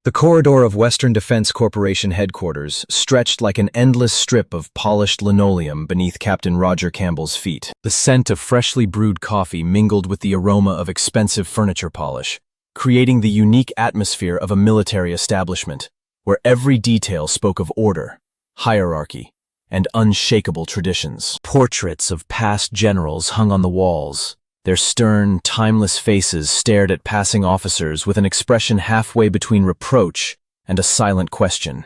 The corridor of Western Defense Corporation headquarters stretched like an endless strip of polished linoleum beneath Captain Roger Campbell's feet. The scent of freshly brewed coffee mingled with the aroma of expensive furniture polish, creating the unique atmosphere of a military establishment, where every detail spoke of order, hierarchy, and unshakable traditions. Portraits of past generals hung on the walls. Their stern, timeless faces stared at passing officers with an expression halfway between reproach and a silent question.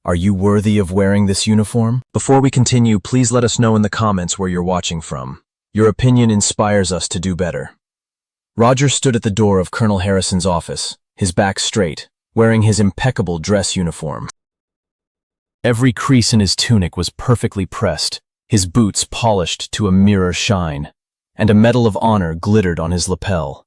Are you worthy of wearing this uniform? Before we continue, please let us know in the comments where you're watching from. Your opinion inspires us to do better. Roger stood at the door of Colonel Harrison's office, his back straight, wearing his impeccable dress uniform. Every crease in his tunic was perfectly pressed, his boots polished to a mirror shine, and a Medal of Honor glittered on his lapel,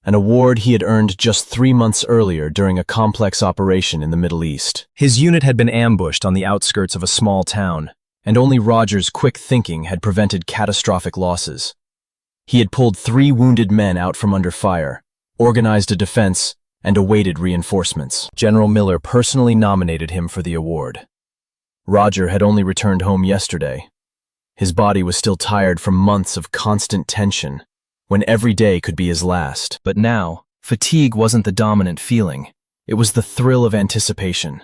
an award he had earned just 3 months earlier during a complex operation in the Middle East. His unit had been ambushed on the outskirts of a small town, and only Roger's quick thinking had prevented catastrophic losses. He had pulled 3 wounded men out from under fire, organized a defense, and awaited reinforcements. General Miller personally nominated him for the award. Roger had only returned home yesterday. His body was still tired from months of constant tension, when every day could be his last. But now, fatigue wasn't the dominant feeling. It was the thrill of anticipation.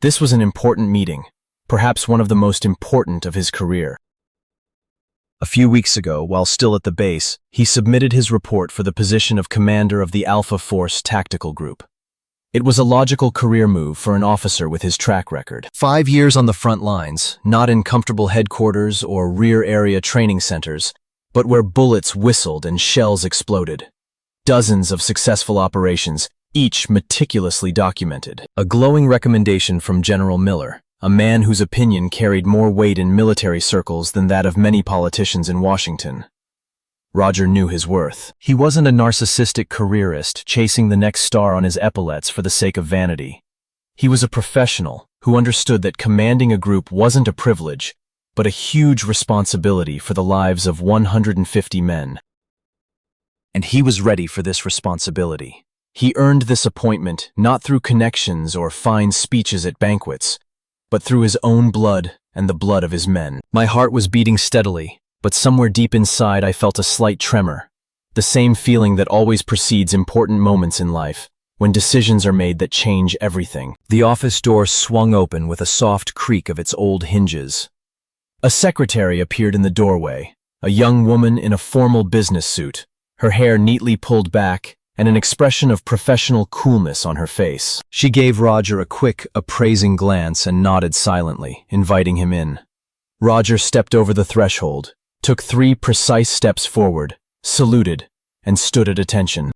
This was an important meeting, perhaps one of the most important of his career. A few weeks ago, while still at the base, he submitted his report for the position of commander of the Alpha Force Tactical Group. It was a logical career move for an officer with his track record. 5 years on the front lines, not in comfortable headquarters or rear area training centers, but where bullets whistled and shells exploded. Dozens of successful operations, each meticulously documented. A glowing recommendation from General Miller, a man whose opinion carried more weight in military circles than that of many politicians in Washington. Roger knew his worth. He wasn't a narcissistic careerist chasing the next star on his epaulets for the sake of vanity. He was a professional who understood that commanding a group wasn't a privilege, but a huge responsibility for the lives of 150 men. And he was ready for this responsibility. He earned this appointment not through connections or fine speeches at banquets, but through his own blood and the blood of his men. My heart was beating steadily, but somewhere deep inside I felt a slight tremor, the same feeling that always precedes important moments in life, when decisions are made that change everything. The office door swung open with a soft creak of its old hinges. A secretary appeared in the doorway, a young woman in a formal business suit, her hair neatly pulled back and an expression of professional coolness on her face. She gave Roger a quick, appraising glance and nodded silently, inviting him in. Roger stepped over the threshold, took 3 precise steps forward, saluted, and stood at attention.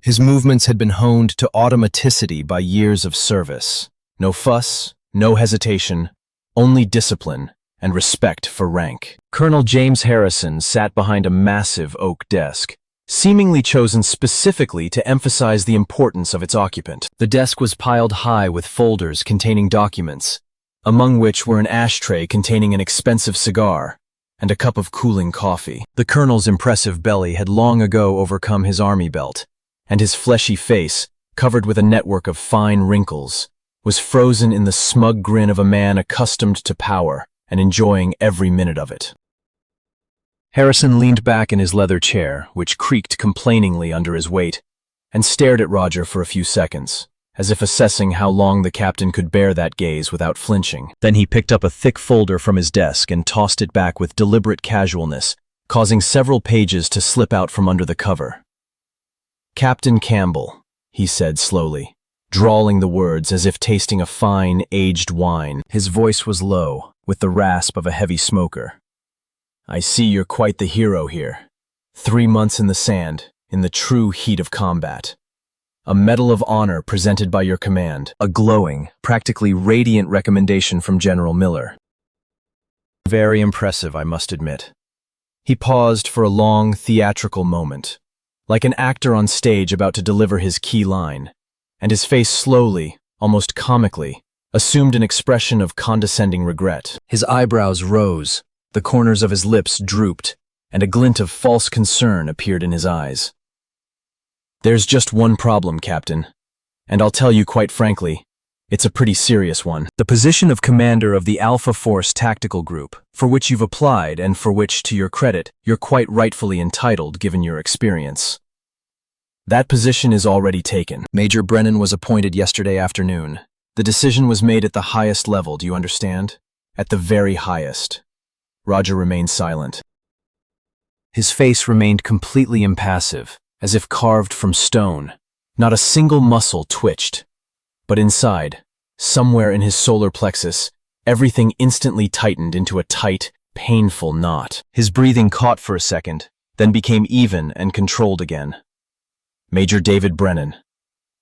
His movements had been honed to automaticity by years of service. No fuss, no hesitation, only discipline and respect for rank. Colonel James Harrison sat behind a massive oak desk, seemingly chosen specifically to emphasize the importance of its occupant. The desk was piled high with folders containing documents, among which were an ashtray containing an expensive cigar and a cup of cooling coffee. The colonel's impressive belly had long ago overcome his army belt, and his fleshy face, covered with a network of fine wrinkles, was frozen in the smug grin of a man accustomed to power and enjoying every minute of it. Harrison leaned back in his leather chair, which creaked complainingly under his weight, and stared at Roger for a few seconds, as if assessing how long the captain could bear that gaze without flinching. Then he picked up a thick folder from his desk and tossed it back with deliberate casualness, causing several pages to slip out from under the cover. "Captain Campbell," he said slowly, drawling the words as if tasting a fine, aged wine. His voice was low, with the rasp of a heavy smoker. "I see you're quite the hero here. 3 months in the sand, in the true heat of combat. A Medal of Honor presented by your command. A glowing, practically radiant recommendation from General Miller. Very impressive, I must admit." He paused for a long, theatrical moment, like an actor on stage about to deliver his key line, and his face slowly, almost comically, assumed an expression of condescending regret. His eyebrows rose, the corners of his lips drooped, and a glint of false concern appeared in his eyes. "There's just one problem, Captain. And I'll tell you quite frankly, it's a pretty serious one. The position of commander of the Alpha Force Tactical Group, for which you've applied and for which, to your credit, you're quite rightfully entitled given your experience. That position is already taken. Major Brennan was appointed yesterday afternoon. The decision was made at the highest level, do you understand? At the very highest. Roger remained silent. His face remained completely impassive, as if carved from stone. Not a single muscle twitched. But inside, somewhere in his solar plexus, everything instantly tightened into a tight, painful knot. His breathing caught for a second, then became even and controlled again. Major David Brennan.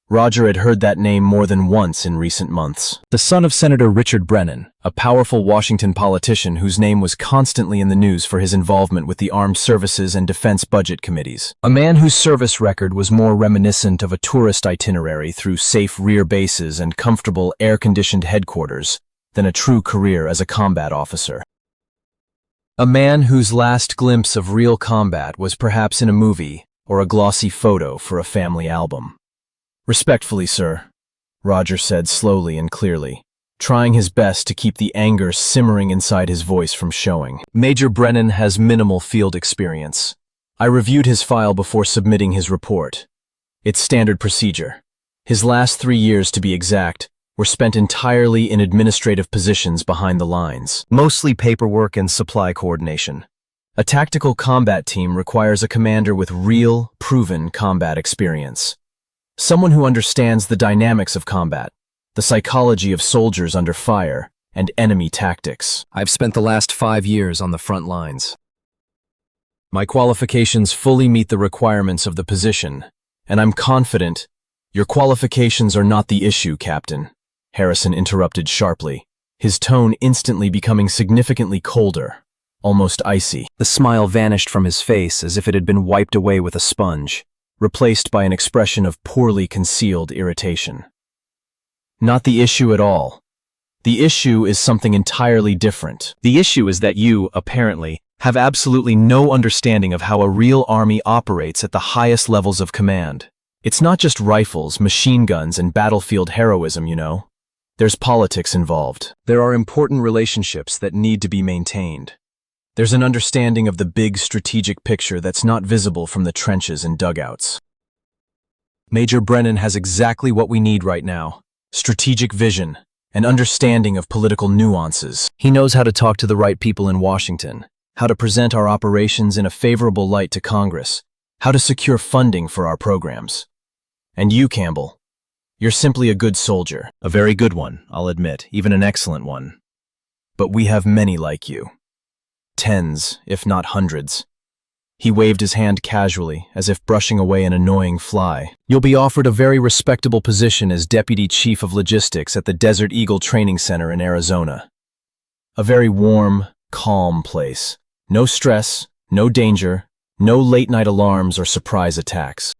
Roger had heard that name more than once in recent months. The son of Senator Richard Brennan, a powerful Washington politician whose name was constantly in the news for his involvement with the Armed Services and Defense Budget Committees. A man whose service record was more reminiscent of a tourist itinerary through safe rear bases and comfortable air-conditioned headquarters than a true career as a combat officer. A man whose last glimpse of real combat was perhaps in a movie or a glossy photo for a family album. Respectfully, sir, Roger said slowly and clearly, trying his best to keep the anger simmering inside his voice from showing. Major Brennan has minimal field experience. I reviewed his file before submitting his report. It's standard procedure. His last 3 years, to be exact, were spent entirely in administrative positions behind the lines, mostly paperwork and supply coordination. A tactical combat team requires a commander with real, proven combat experience. Someone who understands the dynamics of combat, the psychology of soldiers under fire, and enemy tactics. I've spent the last 5 years on the front lines. My qualifications fully meet the requirements of the position, and I'm confident your qualifications are not the issue, Captain, Harrison interrupted sharply, his tone instantly becoming significantly colder, almost icy. The smile vanished from his face as if it had been wiped away with a sponge, replaced by an expression of poorly concealed irritation. Not the issue at all. The issue is something entirely different. The issue is that you, apparently, have absolutely no understanding of how a real army operates at the highest levels of command. It's not just rifles, machine guns, and battlefield heroism, you know. There's politics involved. There are important relationships that need to be maintained. There's an understanding of the big strategic picture that's not visible from the trenches and dugouts. Major Brennan has exactly what we need right now: strategic vision, an understanding of political nuances. He knows how to talk to the right people in Washington, how to present our operations in a favorable light to Congress, how to secure funding for our programs. And you, Campbell, you're simply a good soldier. A very good one, I'll admit, even an excellent one. But we have many like you. Tens, if not hundreds. He waved his hand casually, as if brushing away an annoying fly. You'll be offered a very respectable position as Deputy Chief of Logistics at the Desert Eagle Training Center in Arizona. A very warm, calm place. No stress, no danger, no late-night alarms or surprise attacks.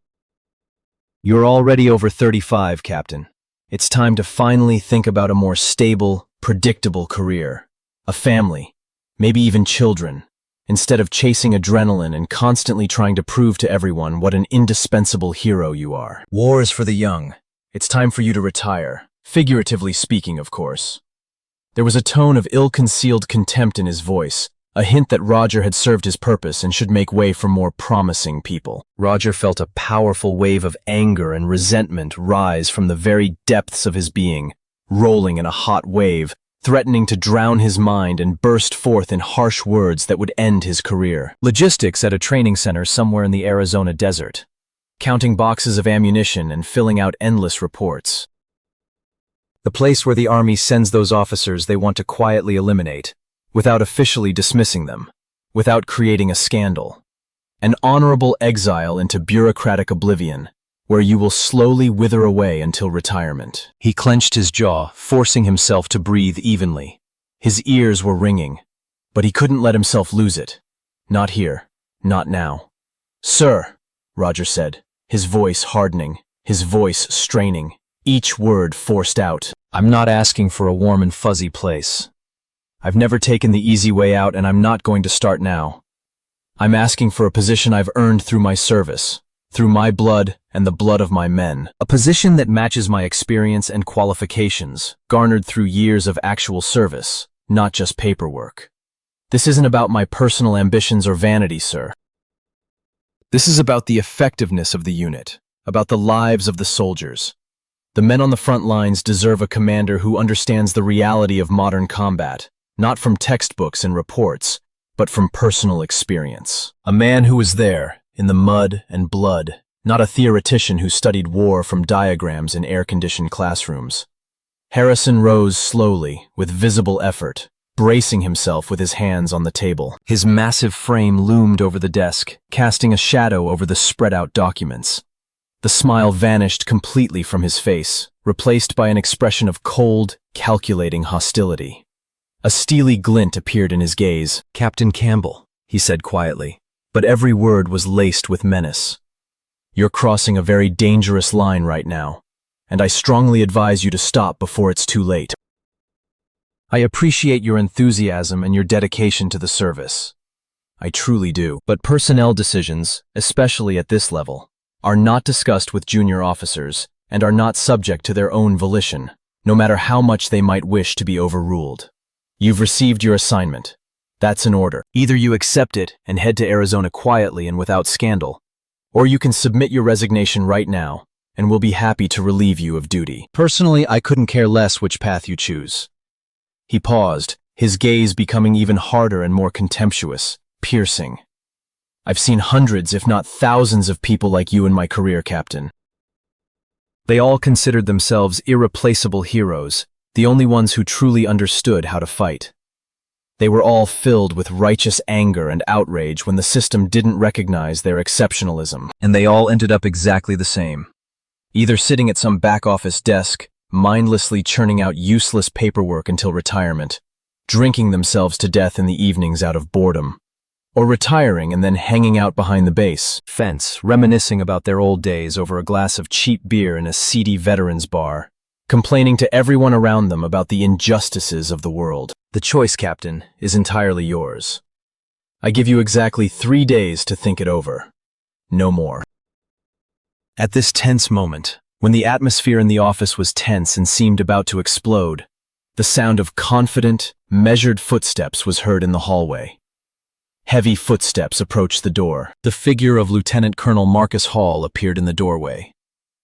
You're already over 35, Captain. It's time to finally think about a more stable, predictable career. A family. Maybe even children, instead of chasing adrenaline and constantly trying to prove to everyone what an indispensable hero you are. War is for the young. It's time for you to retire, figuratively speaking, of course. There was a tone of ill-concealed contempt in his voice, a hint that Roger had served his purpose and should make way for more promising people. Roger felt a powerful wave of anger and resentment rise from the very depths of his being, rolling in a hot wave, threatening to drown his mind and burst forth in harsh words that would end his career. Logistics at a training center somewhere in the Arizona desert, counting boxes of ammunition and filling out endless reports. The place where the Army sends those officers they want to quietly eliminate, without officially dismissing them, without creating a scandal. An honorable exile into bureaucratic oblivion, where you will slowly wither away until retirement. He clenched his jaw, forcing himself to breathe evenly. His ears were ringing, but he couldn't let himself lose it. Not here, not now. Sir, Roger said, his voice hardening, his voice straining, each word forced out. I'm not asking for a warm and fuzzy place. I've never taken the easy way out, and I'm not going to start now. I'm asking for a position I've earned through my service, through my blood and the blood of my men. A position that matches my experience and qualifications, garnered through years of actual service, not just paperwork. This isn't about my personal ambitions or vanity, sir. This is about the effectiveness of the unit, about the lives of the soldiers. The men on the front lines deserve a commander who understands the reality of modern combat, not from textbooks and reports, but from personal experience. A man who was there, in the mud and blood, not a theoretician who studied war from diagrams in air-conditioned classrooms. Harrison rose slowly, with visible effort, bracing himself with his hands on the table. His massive frame loomed over the desk, casting a shadow over the spread-out documents. The smile vanished completely from his face, replaced by an expression of cold, calculating hostility. A steely glint appeared in his gaze. "Captain Campbell," he said quietly, but every word was laced with menace. "You're crossing a very dangerous line right now, and I strongly advise you to stop before it's too late. I appreciate your enthusiasm and your dedication to the service. I truly do. But personnel decisions, especially at this level, are not discussed with junior officers and are not subject to their own volition, no matter how much they might wish to be overruled. You've received your assignment. That's an order. Either you accept it and head to Arizona quietly and without scandal, or you can submit your resignation right now, and we'll be happy to relieve you of duty. Personally, I couldn't care less which path you choose." He paused, his gaze becoming even harder and more contemptuous, piercing. "I've seen hundreds, if not thousands, of people like you in my career, Captain. They all considered themselves irreplaceable heroes, the only ones who truly understood how to fight. They were all filled with righteous anger and outrage when the system didn't recognize their exceptionalism, and they all ended up exactly the same. Either sitting at some back-office desk, mindlessly churning out useless paperwork until retirement, drinking themselves to death in the evenings out of boredom, or retiring and then hanging out behind the base fence, reminiscing about their old days over a glass of cheap beer in a seedy veterans bar, complaining to everyone around them about the injustices of the world. The choice, Captain, is entirely yours. I give you exactly 3 days to think it over. No more." At this tense moment, when the atmosphere in the office was tense and seemed about to explode, the sound of confident, measured footsteps was heard in the hallway. Heavy footsteps approached the door. The figure of Lieutenant Colonel Marcus Hall appeared in the doorway.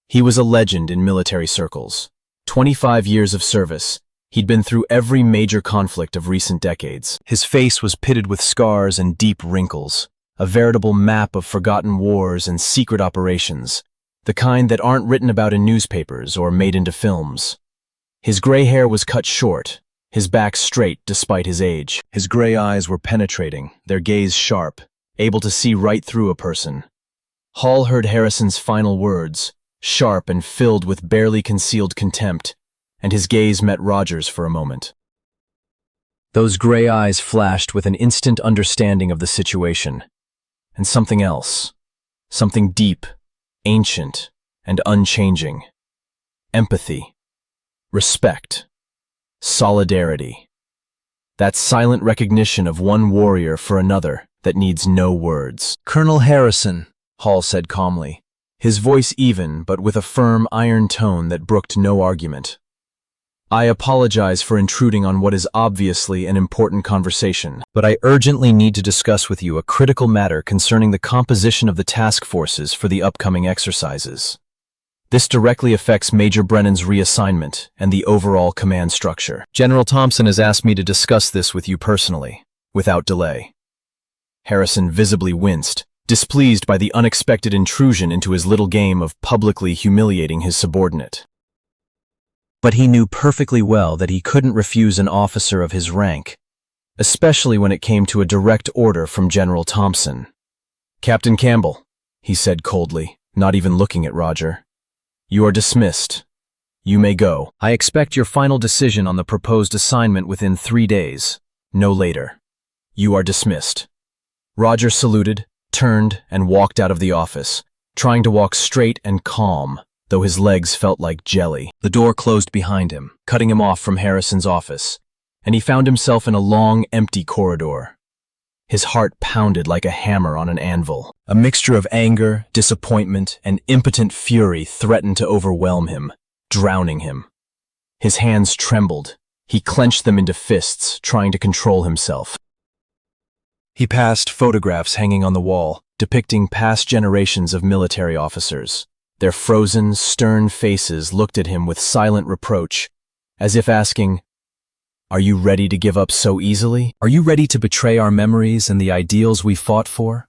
He was a legend in military circles. 25 years of service, he'd been through every major conflict of recent decades. His face was pitted with scars and deep wrinkles, a veritable map of forgotten wars and secret operations, the kind that aren't written about in newspapers or made into films. His gray hair was cut short, his back straight despite his age. His gray eyes were penetrating, their gaze sharp, able to see right through a person. Hall heard Harrison's final words, sharp and filled with barely concealed contempt, and his gaze met Roger's for a moment. Those gray eyes flashed with an instant understanding of the situation, and something else, something deep, ancient, and unchanging. Empathy, respect, solidarity. That silent recognition of one warrior for another that needs no words. "Colonel Harrison," Hall said calmly, his voice even but with a firm iron tone that brooked no argument. "I apologize for intruding on what is obviously an important conversation, but I urgently need to discuss with you a critical matter concerning the composition of the task forces for the upcoming exercises. This directly affects Major Brennan's reassignment and the overall command structure. General Thompson has asked me to discuss this with you personally, without delay." Harrison visibly winced, displeased by the unexpected intrusion into his little game of publicly humiliating his subordinate. But he knew perfectly well that he couldn't refuse an officer of his rank, especially when it came to a direct order from General Thompson. "Captain Campbell," he said coldly, not even looking at Roger, "you are dismissed. You may go. I expect your final decision on the proposed assignment within 3 days, no later. You are dismissed." Roger saluted, turned, and walked out of the office, trying to walk straight and calm, though his legs felt like jelly. The door closed behind him, cutting him off from Harrison's office, and he found himself in a long, empty corridor. His heart pounded like a hammer on an anvil. A mixture of anger, disappointment, and impotent fury threatened to overwhelm him, drowning him. His hands trembled. He clenched them into fists, trying to control himself. He passed photographs hanging on the wall, depicting past generations of military officers. Their frozen, stern faces looked at him with silent reproach, as if asking, "Are you ready to give up so easily? Are you ready to betray our memories and the ideals we fought for?"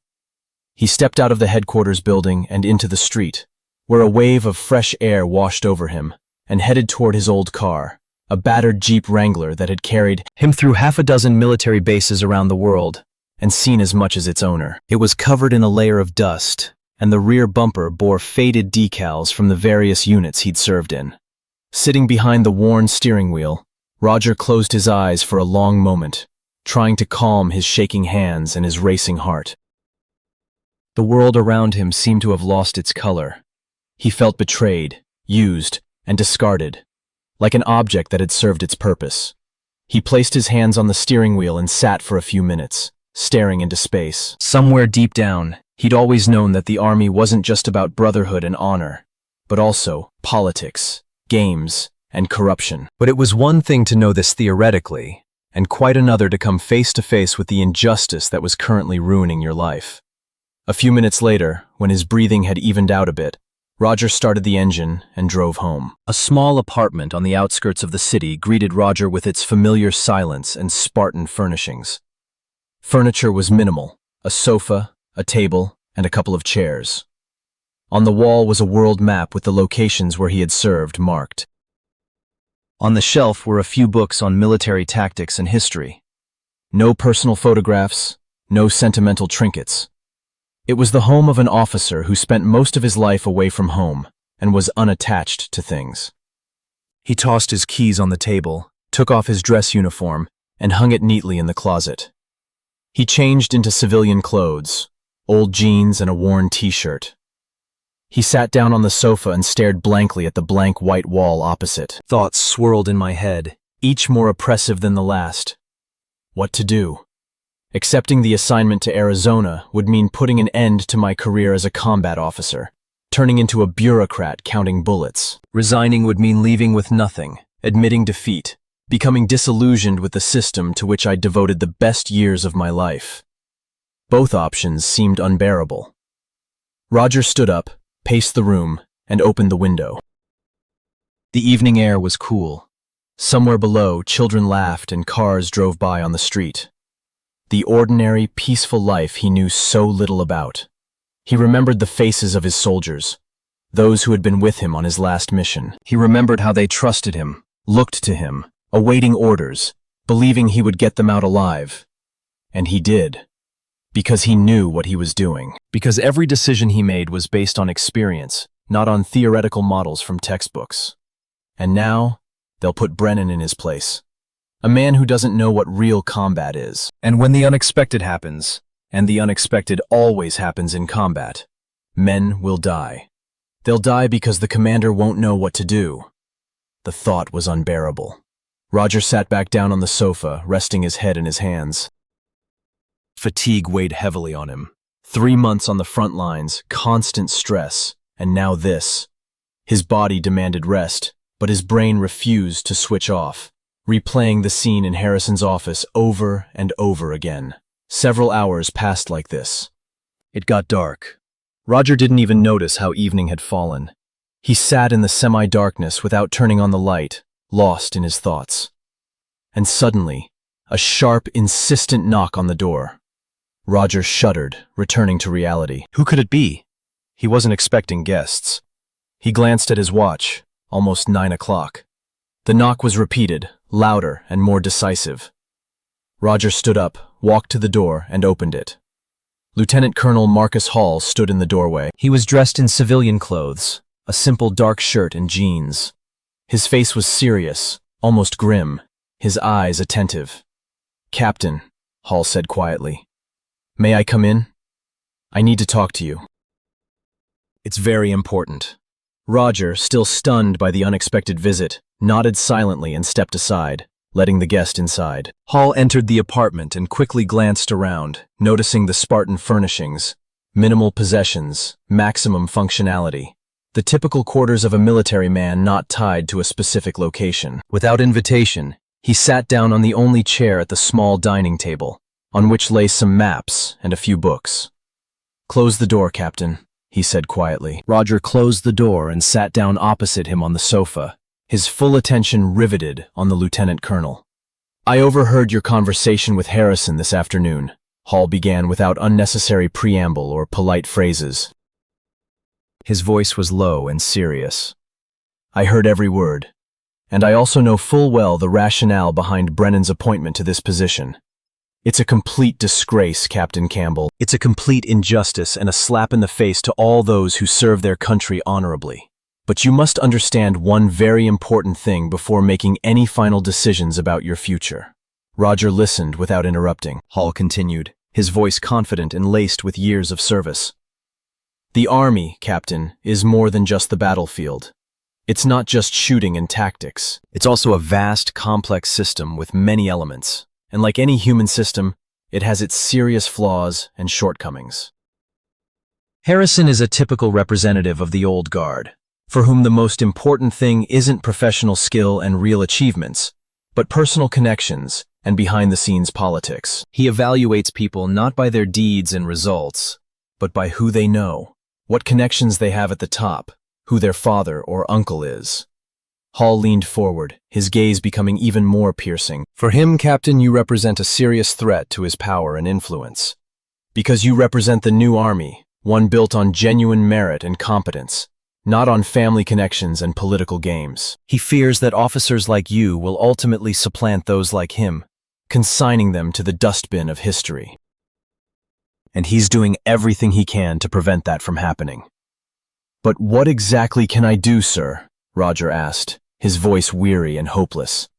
He stepped out of the headquarters building and into the street, where a wave of fresh air washed over him, and headed toward his old car, a battered Jeep Wrangler that had carried him through half a dozen military bases around the world and seen as much as its owner. It was covered in a layer of dust, and the rear bumper bore faded decals from the various units he'd served in. Sitting behind the worn steering wheel, Roger closed his eyes for a long moment, trying to calm his shaking hands and his racing heart. The world around him seemed to have lost its color. He felt betrayed, used, and discarded, like an object that had served its purpose. He placed his hands on the steering wheel and sat for a few minutes, staring into space. Somewhere deep down, he'd always known that the army wasn't just about brotherhood and honor, but also politics, games, and corruption. But it was one thing to know this theoretically, and quite another to come face to face with the injustice that was currently ruining your life. A few minutes later, when his breathing had evened out a bit, Roger started the engine and drove home. A small apartment on the outskirts of the city greeted Roger with its familiar silence and Spartan furnishings. Furniture was minimal: a sofa, a table, and a couple of chairs. On the wall was a world map with the locations where he had served marked. On the shelf were a few books on military tactics and history. No personal photographs, no sentimental trinkets. It was the home of an officer who spent most of his life away from home and was unattached to things. He tossed his keys on the table, took off his dress uniform, and hung it neatly in the closet. He changed into civilian clothes, old jeans and a worn t-shirt. He sat down on the sofa and stared blankly at the blank white wall opposite. Thoughts swirled in my head, each more oppressive than the last. What to do? Accepting the assignment to Arizona would mean putting an end to my career as a combat officer, turning into a bureaucrat counting bullets. Resigning would mean leaving with nothing, admitting defeat, becoming disillusioned with the system to which I'd devoted the best years of my life. Both options seemed unbearable. Roger stood up, paced the room, and opened the window. The evening air was cool. Somewhere below, children laughed and cars drove by on the street. The ordinary, peaceful life he knew so little about. He remembered the faces of his soldiers, those who had been with him on his last mission. He remembered how they trusted him, looked to him, awaiting orders, believing he would get them out alive. And he did, because he knew what he was doing. Because every decision he made was based on experience, not on theoretical models from textbooks. And now, they'll put Brennan in his place. A man who doesn't know what real combat is. And when the unexpected happens, and the unexpected always happens in combat, men will die. They'll die because the commander won't know what to do. The thought was unbearable. Roger sat back down on the sofa, resting his head in his hands. Fatigue weighed heavily on him. 3 months on the front lines, constant stress, and now this. His body demanded rest, but his brain refused to switch off, replaying the scene in Harrison's office over and over again. Several hours passed like this. It got dark. Roger didn't even notice how evening had fallen. He sat in the semi-darkness without turning on the light, lost in his thoughts. And suddenly, a sharp, insistent knock on the door. Roger shuddered, returning to reality. Who could it be? He wasn't expecting guests. He glanced at his watch, almost 9 o'clock. The knock was repeated, louder and more decisive. Roger stood up, walked to the door, and opened it. Lieutenant Colonel Marcus Hall stood in the doorway. He was dressed in civilian clothes, a simple dark shirt and jeans. His face was serious, almost grim, his eyes attentive. "Captain," Hall said quietly, "may I come in? I need to talk to you." "It's very important." Roger, still stunned by the unexpected visit, nodded silently and stepped aside, letting the guest inside. Hall entered the apartment and quickly glanced around, noticing the Spartan furnishings, minimal possessions, maximum functionality. The typical quarters of a military man not tied to a specific location. Without invitation, he sat down on the only chair at the small dining table, on which lay some maps and a few books. "Close the door, Captain," he said quietly. Roger closed the door and sat down opposite him on the sofa, his full attention riveted on the lieutenant colonel. "I overheard your conversation with Harrison this afternoon," Hall began without unnecessary preamble or polite phrases. His voice was low and serious. "I heard every word, and I also know full well the rationale behind Brennan's appointment to this position. It's a complete disgrace, Captain Campbell. It's a complete injustice and a slap in the face to all those who serve their country honorably. But you must understand one very important thing before making any final decisions about your future." Roger listened without interrupting. Hall continued, his voice confident and laced with years of service. "The Army, Captain, is more than just the battlefield. It's not just shooting and tactics. It's also a vast, complex system with many elements. And like any human system, it has its serious flaws and shortcomings. Harrison is a typical representative of the old guard, for whom the most important thing isn't professional skill and real achievements, but personal connections and behind-the-scenes politics. He evaluates people not by their deeds and results, but by who they know, what connections they have at the top, who their father or uncle is. Hall leaned forward, his gaze becoming even more piercing. "For him, Captain, you represent a serious threat to his power and influence. Because you represent the new army, one built on genuine merit and competence, not on family connections and political games. He fears that officers like you will ultimately supplant those like him, consigning them to the dustbin of history. And he's doing everything he can to prevent that from happening." "But what exactly can I do, sir?" Roger asked, his voice weary and hopeless.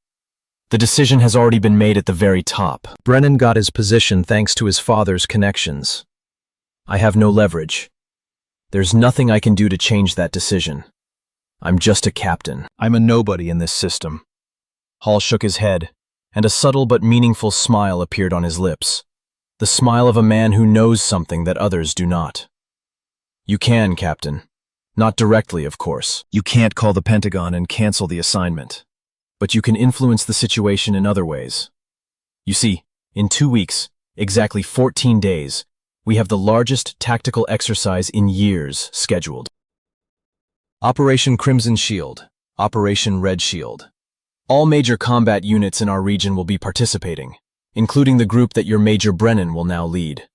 "The decision has already been made at the very top. Brennan got his position thanks to his father's connections. I have no leverage. There's nothing I can do to change that decision. I'm just a captain. I'm a nobody in this system." Hall shook his head, and a subtle but meaningful smile appeared on his lips, the smile of a man who knows something that others do not. "You can, Captain. Not directly, of course. You can't call the Pentagon and cancel the assignment. But you can influence the situation in other ways. You see, in 2 weeks, exactly 14 days, we have the largest tactical exercise in years scheduled. Operation Crimson Shield, Operation Red Shield. All major combat units in our region will be participating, including the group that your Major Brennan will now lead."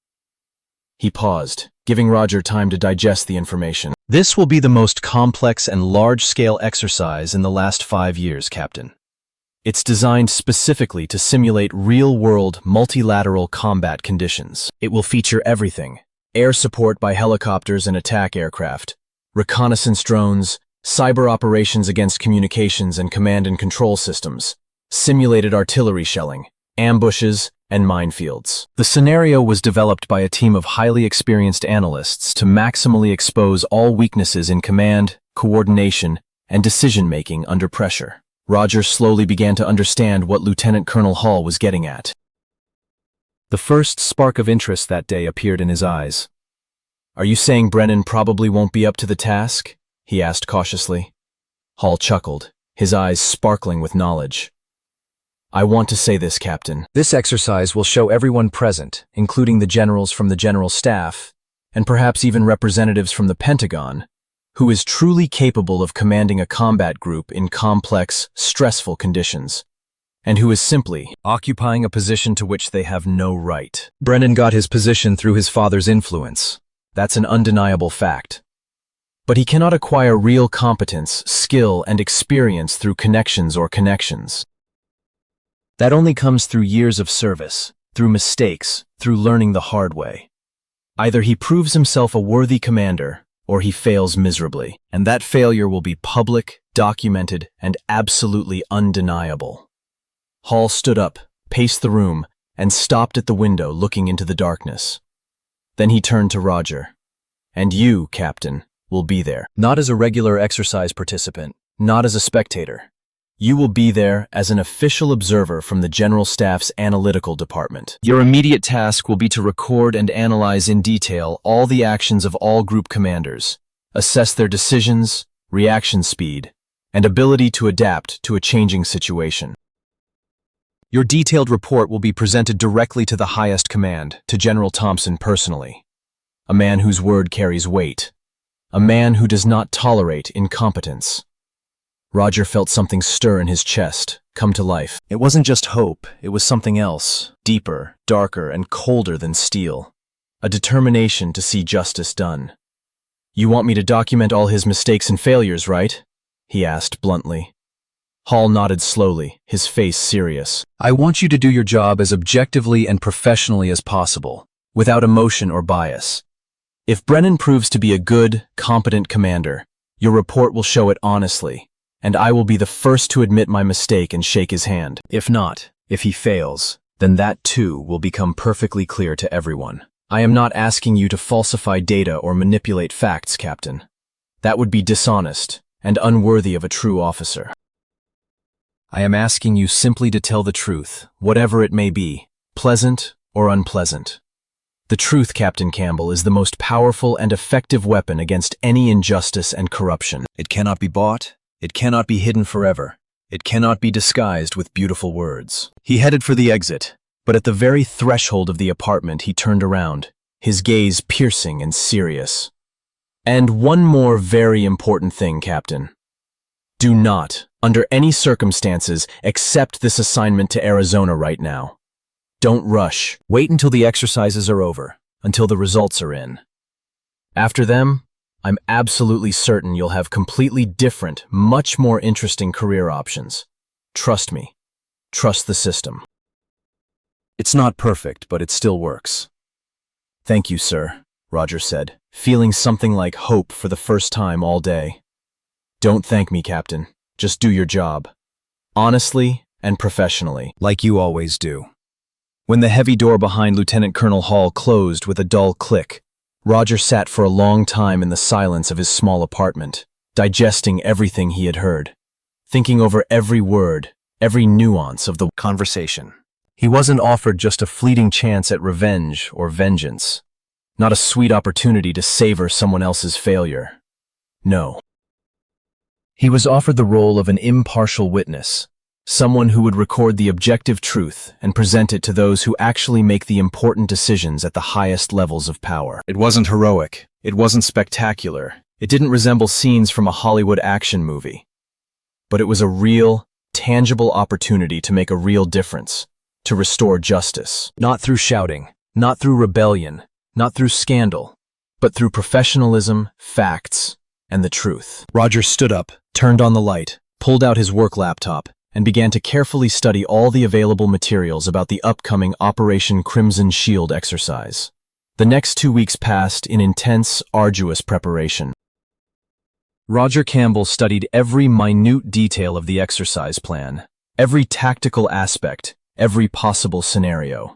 He paused, giving Roger time to digest the information. "This will be the most complex and large-scale exercise in the last 5 years, Captain. It's designed specifically to simulate real-world, multilateral combat conditions. It will feature everything: air support by helicopters and attack aircraft, reconnaissance drones, cyber operations against communications and command and control systems, simulated artillery shelling, ambushes, and minefields. The scenario was developed by a team of highly experienced analysts to maximally expose all weaknesses in command, coordination, and decision-making under pressure." Roger slowly began to understand what Lieutenant Colonel Hall was getting at. The first spark of interest that day appeared in his eyes. "Are you saying Brennan probably won't be up to the task?" he asked cautiously. Hall chuckled, his eyes sparkling with knowledge. "I want to say this, Captain. This exercise will show everyone present, including the generals from the General Staff, and perhaps even representatives from the Pentagon, who is truly capable of commanding a combat group in complex, stressful conditions, and who is simply occupying a position to which they have no right. Brennan got his position through his father's influence. That's an undeniable fact. But he cannot acquire real competence, skill, and experience through connections or connections. That only comes through years of service, through mistakes, through learning the hard way. Either he proves himself a worthy commander, or he fails miserably, and that failure will be public, documented, and absolutely undeniable." Hall stood up, paced the room, and stopped at the window looking into the darkness. Then he turned to Roger. "And you, Captain, will be there. Not as a regular exercise participant, not as a spectator, You will be there as an official observer from the General Staff's analytical department. Your immediate task will be to record and analyze in detail all the actions of all group commanders, assess their decisions, reaction speed, and ability to adapt to a changing situation. Your detailed report will be presented directly to the highest command, to General Thompson personally. A man whose word carries weight. A man who does not tolerate incompetence. Roger felt something stir in his chest, come to life. It wasn't just hope, it was something else, deeper, darker, and colder than steel. A determination to see justice done. You want me to document all his mistakes and failures, right? He asked bluntly. Hall nodded slowly, his face serious. I want you to do your job as objectively and professionally as possible, without emotion or bias. If Brennan proves to be a good, competent commander, your report will show it honestly, and I will be the first to admit my mistake and shake his hand. If not, if he fails, then that too will become perfectly clear to everyone. I am not asking you to falsify data or manipulate facts, Captain. That would be dishonest and unworthy of a true officer. I am asking you simply to tell the truth, whatever it may be, pleasant or unpleasant. The truth, Captain Campbell, is the most powerful and effective weapon against any injustice and corruption. It cannot be bought. It cannot be hidden forever. It cannot be disguised with beautiful words. He headed for the exit, but at the very threshold of the apartment he turned around, his gaze piercing and serious. And one more very important thing, Captain. Do not, under any circumstances, accept this assignment to Arizona right now. Don't rush. Wait until the exercises are over, until the results are in. After them, I'm absolutely certain you'll have completely different, much more interesting career options. Trust me. Trust the system. It's not perfect, but it still works. Thank you, sir, Roger said, feeling something like hope for the first time all day. Don't thank me, Captain. Just do your job. Honestly and professionally, like you always do. When the heavy door behind Lieutenant Colonel Hall closed with a dull click, Roger sat for a long time in the silence of his small apartment, digesting everything he had heard, thinking over every word, every nuance of the conversation. He wasn't offered just a fleeting chance at revenge or vengeance, not a sweet opportunity to savor someone else's failure. No. He was offered the role of an impartial witness, someone who would record the objective truth and present it to those who actually make the important decisions at the highest levels of power. It wasn't heroic. It wasn't spectacular. It didn't resemble scenes from a Hollywood action movie. But it was a real, tangible opportunity to make a real difference, to restore justice. Not through shouting, not through rebellion, not through scandal, but through professionalism, facts, and the truth. Roger stood up, turned on the light, pulled out his work laptop, and began to carefully study all the available materials about the upcoming Operation Crimson Shield exercise. The next 2 weeks passed in intense, arduous preparation. Roger Campbell studied every minute detail of the exercise plan, every tactical aspect, every possible scenario.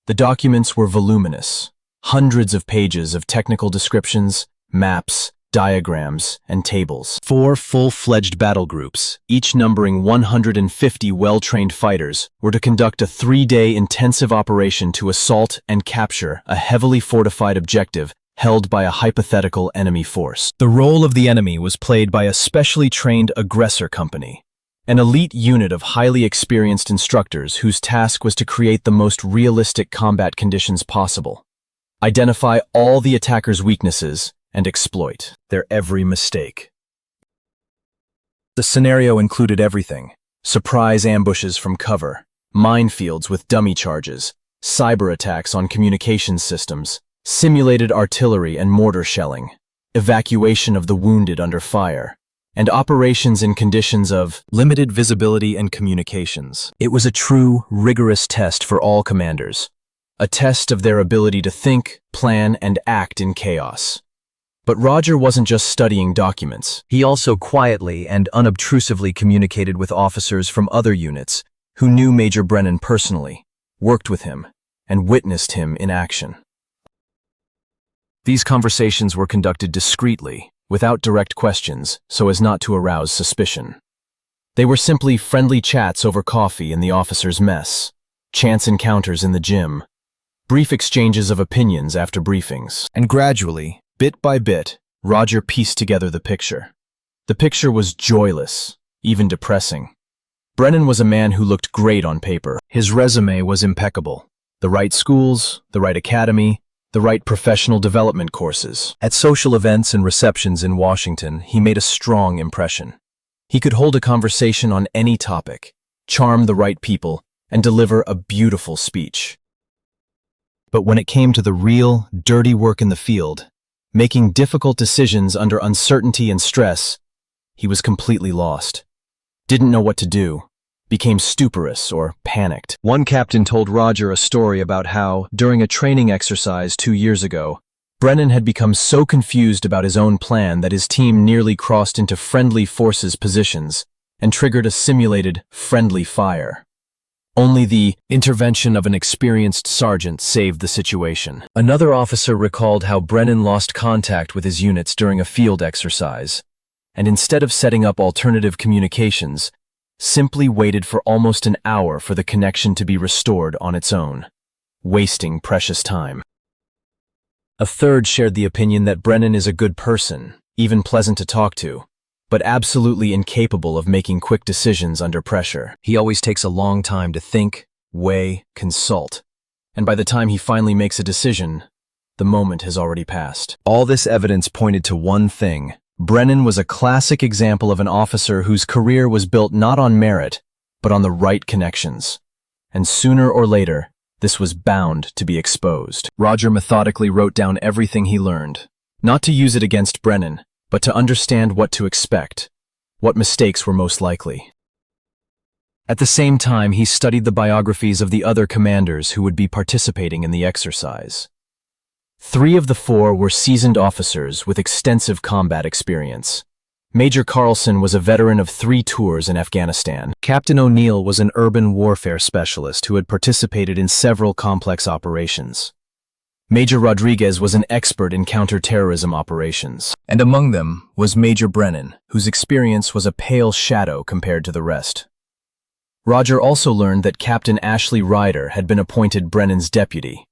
The documents were voluminous, hundreds of pages of technical descriptions, maps, diagrams, and tables. 4 full-fledged battle groups, each numbering 150 well-trained fighters, were to conduct a 3-day intensive operation to assault and capture a heavily fortified objective held by a hypothetical enemy force. The role of the enemy was played by a specially trained aggressor company, an elite unit of highly experienced instructors whose task was to create the most realistic combat conditions possible, identify all the attacker's weaknesses, and exploit their every mistake. The scenario included everything: surprise ambushes from cover, minefields with dummy charges, cyber attacks on communications systems, simulated artillery and mortar shelling, evacuation of the wounded under fire, and operations in conditions of limited visibility and communications. It was a true, rigorous test for all commanders, a test of their ability to think, plan, and act in chaos. But Roger wasn't just studying documents. He also quietly and unobtrusively communicated with officers from other units who knew Major Brennan personally, worked with him, and witnessed him in action. These conversations were conducted discreetly, without direct questions, so as not to arouse suspicion. They were simply friendly chats over coffee in the officers' mess, chance encounters in the gym, brief exchanges of opinions after briefings. And gradually, bit by bit, Roger pieced together the picture. The picture was joyless, even depressing. Brennan was a man who looked great on paper. His resume was impeccable. The right schools, the right academy, the right professional development courses. At social events and receptions in Washington, he made a strong impression. He could hold a conversation on any topic, charm the right people, and deliver a beautiful speech. But when it came to the real, dirty work in the field, making difficult decisions under uncertainty and stress, he was completely lost. Didn't know what to do, became stuporous or panicked. One captain told Roger a story about how, during a training exercise 2 years ago, Brennan had become so confused about his own plan that his team nearly crossed into friendly forces positions and triggered a simulated friendly fire. Only the intervention of an experienced sergeant saved the situation. Another officer recalled how Brennan lost contact with his units during a field exercise, and instead of setting up alternative communications, simply waited for almost an hour for the connection to be restored on its own, wasting precious time. A third shared the opinion that Brennan is a good person, even pleasant to talk to, but absolutely incapable of making quick decisions under pressure. He always takes a long time to think, weigh, consult, and by the time he finally makes a decision, the moment has already passed. All this evidence pointed to one thing. Brennan was a classic example of an officer whose career was built not on merit, but on the right connections. And sooner or later, this was bound to be exposed. Roger methodically wrote down everything he learned, not to use it against Brennan, but to understand what to expect, what mistakes were most likely. At the same time, he studied the biographies of the other commanders who would be participating in the exercise. 3 of the 4 were seasoned officers with extensive combat experience. Major Carlson was a veteran of 3 tours in Afghanistan. Captain O'Neill was an urban warfare specialist who had participated in several complex operations. Major Rodriguez was an expert in counter-terrorism operations. And among them was Major Brennan, whose experience was a pale shadow compared to the rest. Roger also learned that Captain Ashley Ryder had been appointed Brennan's deputy.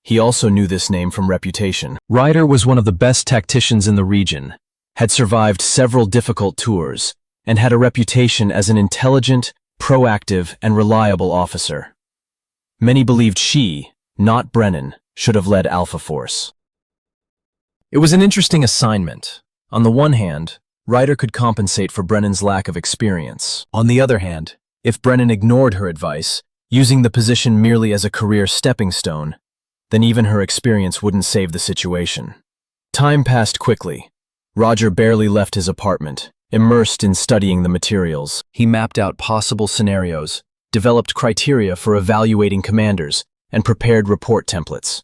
He also knew this name from reputation. Ryder was one of the best tacticians in the region, had survived several difficult tours, and had a reputation as an intelligent, proactive, and reliable officer. Many believed she, not Brennan, should have led Alpha Force. It was an interesting assignment. On the one hand, Ryder could compensate for Brennan's lack of experience. On the other hand, if Brennan ignored her advice, using the position merely as a career stepping stone, then even her experience wouldn't save the situation. Time passed quickly. Roger barely left his apartment, immersed in studying the materials. He mapped out possible scenarios, developed criteria for evaluating commanders, and prepared report templates.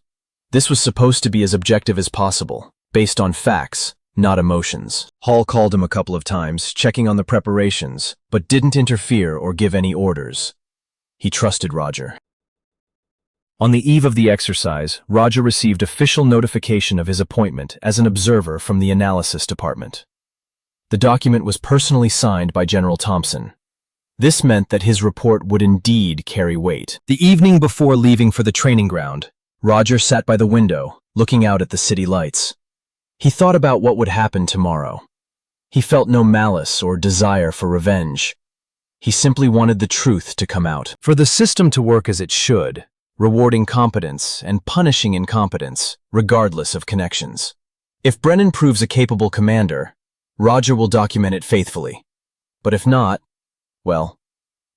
This was supposed to be as objective as possible, based on facts, not emotions. Hall called him a couple of times, checking on the preparations, but didn't interfere or give any orders. He trusted Roger. On the eve of the exercise, Roger received official notification of his appointment as an observer from the analysis department. The document was personally signed by General Thompson. This meant that his report would indeed carry weight. The evening before leaving for the training ground, Roger sat by the window, looking out at the city lights. He thought about what would happen tomorrow. He felt no malice or desire for revenge. He simply wanted the truth to come out. For the system to work as it should, rewarding competence and punishing incompetence, regardless of connections. If Brennan proves a capable commander, Roger will document it faithfully. But if not, well,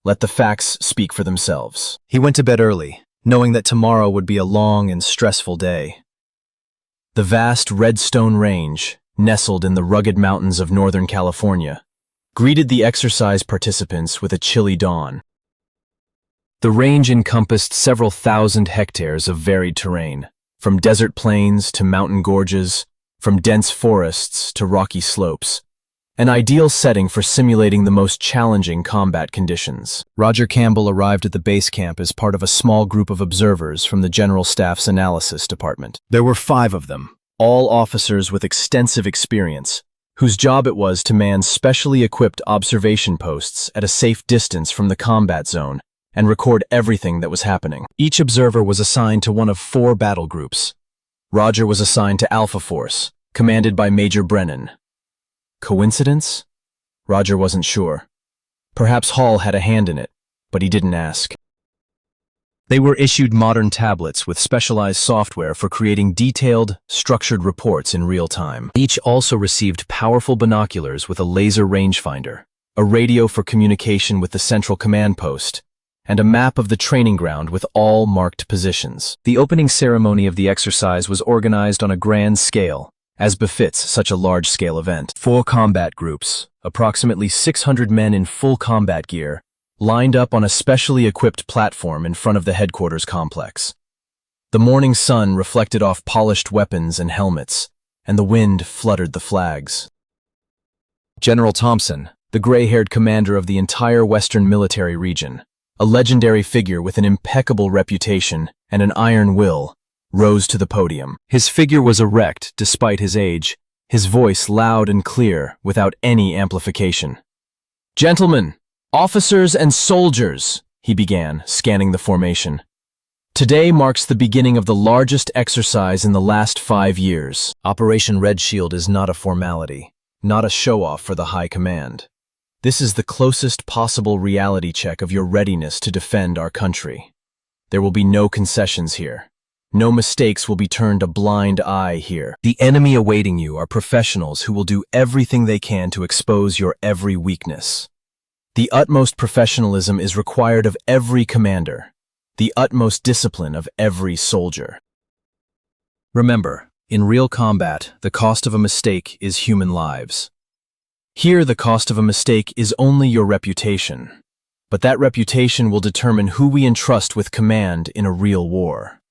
let the facts speak for themselves. He went to bed early, knowing that tomorrow would be a long and stressful day. The vast Redstone Range, nestled in the rugged mountains of Northern California, greeted the exercise participants with a chilly dawn. The range encompassed several thousand hectares of varied terrain, from desert plains to mountain gorges, from dense forests to rocky slopes, an ideal setting for simulating the most challenging combat conditions. Roger Campbell arrived at the base camp as part of a small group of observers from the General Staff's analysis department. There were 5 of them, all officers with extensive experience, whose job it was to man specially equipped observation posts at a safe distance from the combat zone and record everything that was happening. Each observer was assigned to one of 4 battle groups. Roger was assigned to Alpha Force, commanded by Major Brennan. Coincidence? Roger wasn't sure. Perhaps Hall had a hand in it, but he didn't ask. They were issued modern tablets with specialized software for creating detailed, structured reports in real time. Each also received powerful binoculars with a laser rangefinder, a radio for communication with the central command post, and a map of the training ground with all marked positions. The opening ceremony of the exercise was organized on a grand scale, as befits such a large-scale event. 4 combat groups, approximately 600 men in full combat gear, lined up on a specially equipped platform in front of the headquarters complex. The morning sun reflected off polished weapons and helmets, and the wind fluttered the flags. General Thompson, the gray-haired commander of the entire Western military region, a legendary figure with an impeccable reputation and an iron will, rose to the podium. His figure was erect despite his age, his voice loud and clear without any amplification. "Gentlemen, officers and soldiers," he began, scanning the formation. "Today marks the beginning of the largest exercise in the last 5 years. Operation Red Shield is not a formality, not a show-off for the High Command. This is the closest possible reality check of your readiness to defend our country. There will be no concessions here. No mistakes will be turned a blind eye here. The enemy awaiting you are professionals who will do everything they can to expose your every weakness. The utmost professionalism is required of every commander, the utmost discipline of every soldier. Remember, in real combat, the cost of a mistake is human lives. Here, the cost of a mistake is only your reputation, but that reputation will determine who we entrust with command in a real war."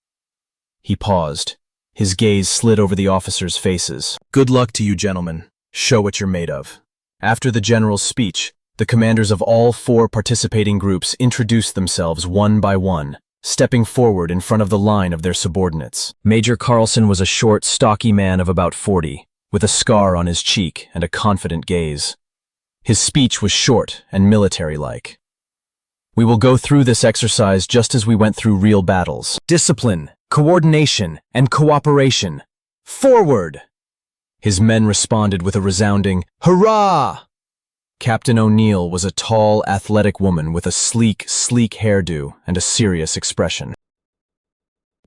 He paused. His gaze slid over the officers' faces. "Good luck to you, gentlemen. Show what you're made of." After the general's speech, the commanders of all 4 participating groups introduced themselves one by one, stepping forward in front of the line of their subordinates. Major Carlson was a short, stocky man of about 40, with a scar on his cheek and a confident gaze. His speech was short and military-like. "We will go through this exercise just as we went through real battles. Discipline, coordination, and cooperation. Forward!" His men responded with a resounding, "Hurrah!" Captain O'Neill was a tall, athletic woman with a sleek hairdo and a serious expression.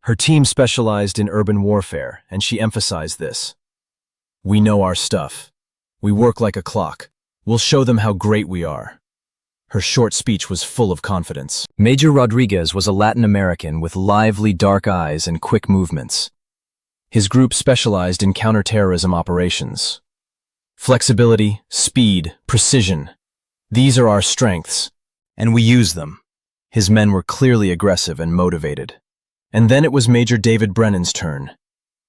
Her team specialized in urban warfare, and she emphasized this. "We know our stuff. We work like a clock. We'll show them how great we are." Her short speech was full of confidence. Major Rodriguez was a Latin American with lively dark eyes and quick movements. His group specialized in counterterrorism operations. Flexibility, speed, precision. These are our strengths, and we use them. His men were clearly aggressive and motivated. And then it was Major David Brennan's turn.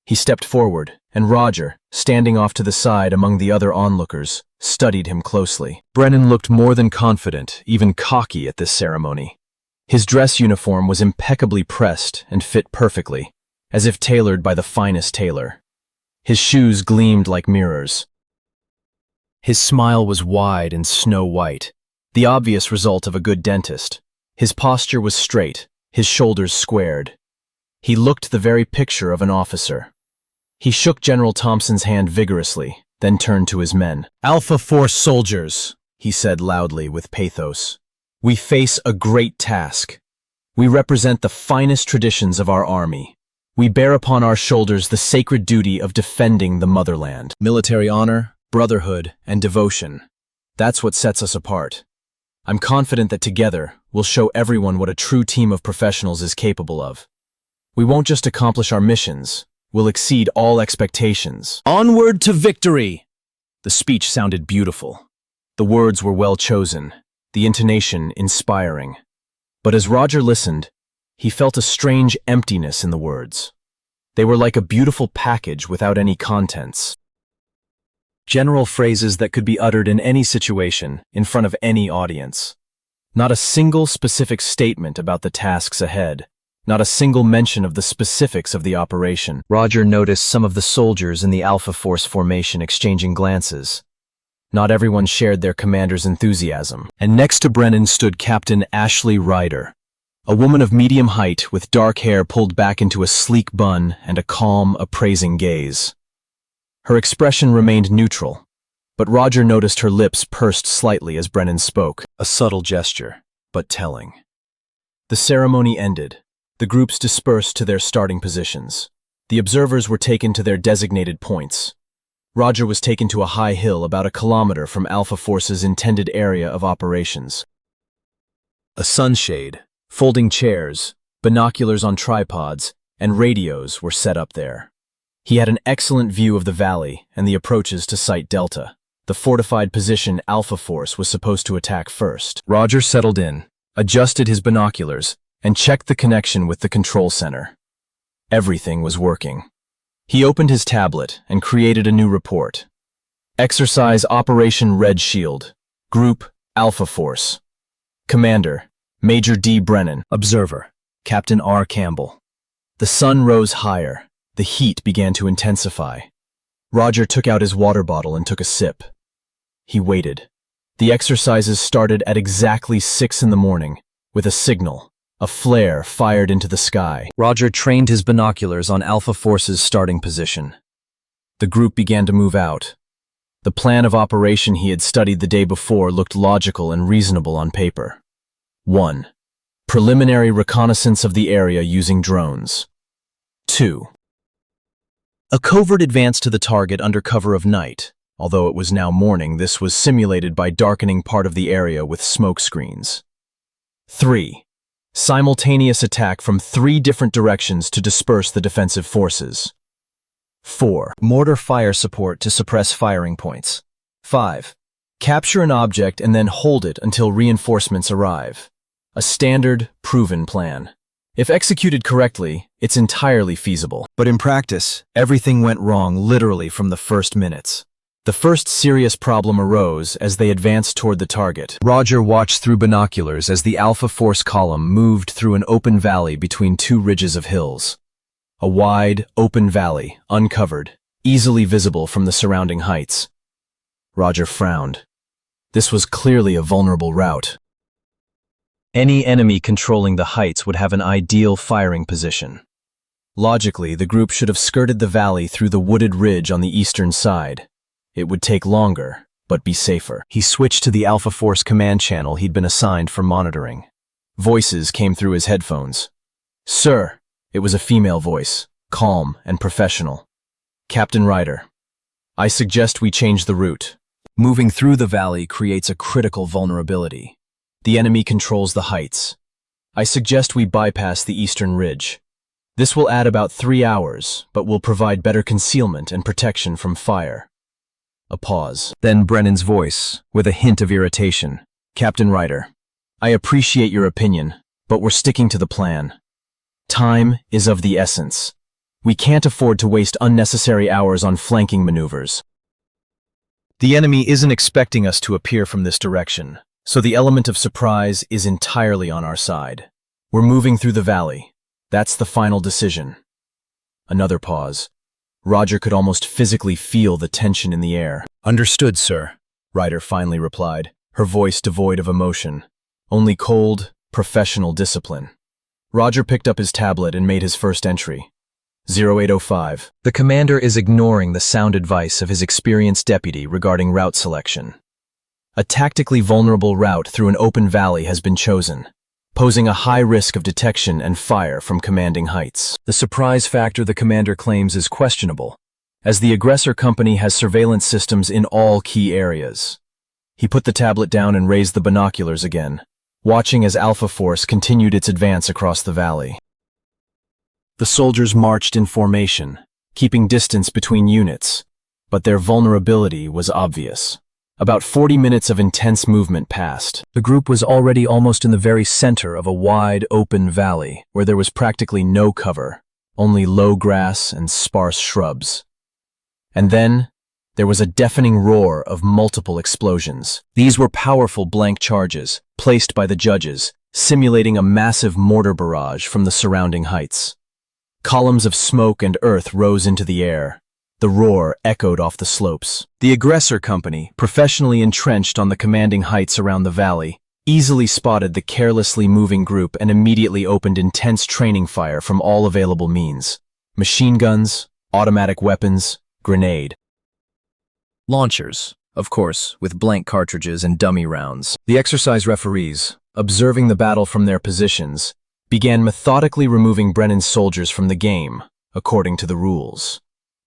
He stepped forward, and Roger, standing off to the side among the other onlookers, studied him closely. Brennan looked more than confident, even cocky at this ceremony. His dress uniform was impeccably pressed and fit perfectly, as if tailored by the finest tailor. His shoes gleamed like mirrors. His smile was wide and snow-white, the obvious result of a good dentist. His posture was straight, his shoulders squared. He looked the very picture of an officer. He shook General Thompson's hand vigorously, then turned to his men. "Alpha Force soldiers," he said loudly with pathos. "We face a great task. We represent the finest traditions of our army. We bear upon our shoulders the sacred duty of defending the motherland. Military honor, brotherhood, and devotion. That's what sets us apart. I'm confident that together, we'll show everyone what a true team of professionals is capable of. We won't just accomplish our missions, we'll exceed all expectations. Onward to victory!" The speech sounded beautiful. The words were well chosen, the intonation inspiring. But as Roger listened, he felt a strange emptiness in the words. They were like a beautiful package without any contents. General phrases that could be uttered in any situation, in front of any audience. Not a single specific statement about the tasks ahead, not a single mention of the specifics of the operation. Roger noticed some of the soldiers in the Alpha Force formation exchanging glances. Not everyone shared their commander's enthusiasm. And next to Brennan stood Captain Ashley Ryder, a woman of medium height with dark hair pulled back into a sleek bun and a calm, appraising gaze. Her expression remained neutral, but Roger noticed her lips pursed slightly as Brennan spoke. A subtle gesture, but telling. The ceremony ended. The groups dispersed to their starting positions. The observers were taken to their designated points. Roger was taken to a high hill about a kilometer from Alpha Force's intended area of operations. A sunshade, folding chairs, binoculars on tripods, and radios were set up there. He had an excellent view of the valley and the approaches to Site Delta, the fortified position Alpha Force was supposed to attack first. Roger settled in, adjusted his binoculars, and checked the connection with the control center. Everything was working. He opened his tablet and created a new report. Exercise Operation Red Shield. Group Alpha Force. Commander, Major D. Brennan. Observer, Captain R. Campbell. The sun rose higher. The heat began to intensify. Roger took out his water bottle and took a sip. He waited. The exercises started at exactly 6 in the morning, with a signal. A flare fired into the sky. Roger trained his binoculars on Alpha Force's starting position. The group began to move out. The plan of operation he had studied the day before looked logical and reasonable on paper. 1. Preliminary reconnaissance of the area using drones. 2. A covert advance to the target under cover of night. Although it was now morning, this was simulated by darkening part of the area with smoke screens. 3. Simultaneous attack from 3 different directions to disperse the defensive forces. 4. Mortar fire support to suppress firing points. 5. Capture an object and then hold it until reinforcements arrive. A standard, proven plan. If executed correctly, it's entirely feasible. But in practice, everything went wrong literally from the first minutes. The first serious problem arose as they advanced toward the target. Roger watched through binoculars as the Alpha Force column moved through an open valley between 2 ridges of hills. A wide, open valley, uncovered, easily visible from the surrounding heights. Roger frowned. This was clearly a vulnerable route. Any enemy controlling the heights would have an ideal firing position. Logically, the group should have skirted the valley through the wooded ridge on the eastern side. It would take longer, but be safer. He switched to the Alpha Force command channel he'd been assigned for monitoring. Voices came through his headphones. Sir, it was a female voice, calm and professional. Captain Ryder, I suggest we change the route. Moving through the valley creates a critical vulnerability. The enemy controls the heights. I suggest we bypass the eastern ridge. This will add about 3 hours, but will provide better concealment and protection from fire. A pause. Then Brennan's voice, with a hint of irritation. Captain Ryder, I appreciate your opinion, but we're sticking to the plan. Time is of the essence. We can't afford to waste unnecessary hours on flanking maneuvers. The enemy isn't expecting us to appear from this direction, so the element of surprise is entirely on our side. We're moving through the valley. That's the final decision. Another pause. Roger could almost physically feel the tension in the air. Understood, sir, Ryder finally replied, her voice devoid of emotion. Only cold, professional discipline. Roger picked up his tablet and made his first entry. 0805. The commander is ignoring the sound advice of his experienced deputy regarding route selection. A tactically vulnerable route through an open valley has been chosen, posing a high risk of detection and fire from commanding heights. The surprise factor the commander claims is questionable, as the aggressor company has surveillance systems in all key areas. He put the tablet down and raised the binoculars again, watching as Alpha Force continued its advance across the valley. The soldiers marched in formation, keeping distance between units, but their vulnerability was obvious. About 40 minutes of intense movement passed. The group was already almost in the very center of a wide, open valley where there was practically no cover, only low grass and sparse shrubs. And then, there was a deafening roar of multiple explosions. These were powerful blank charges, placed by the judges, simulating a massive mortar barrage from the surrounding heights. Columns of smoke and earth rose into the air. The roar echoed off the slopes. The aggressor company, professionally entrenched on the commanding heights around the valley, easily spotted the carelessly moving group and immediately opened intense training fire from all available means: machine guns, automatic weapons, grenade launchers, of course, with blank cartridges and dummy rounds. The exercise referees, observing the battle from their positions, began methodically removing Brennan's soldiers from the game, according to the rules.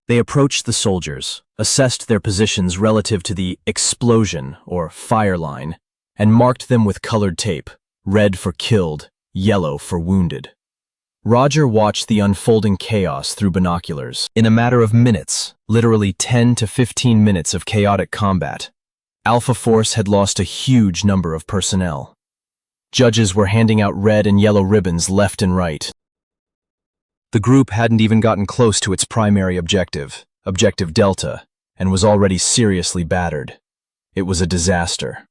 They approached the soldiers, assessed their positions relative to the explosion or fire line, and marked them with colored tape, red for killed, yellow for wounded. Roger watched the unfolding chaos through binoculars. In a matter of minutes, literally 10 to 15 minutes of chaotic combat, Alpha Force had lost a huge number of personnel. Judges were handing out red and yellow ribbons left and right. The group hadn't even gotten close to its primary objective, Objective Delta, and was already seriously battered. It was a disaster.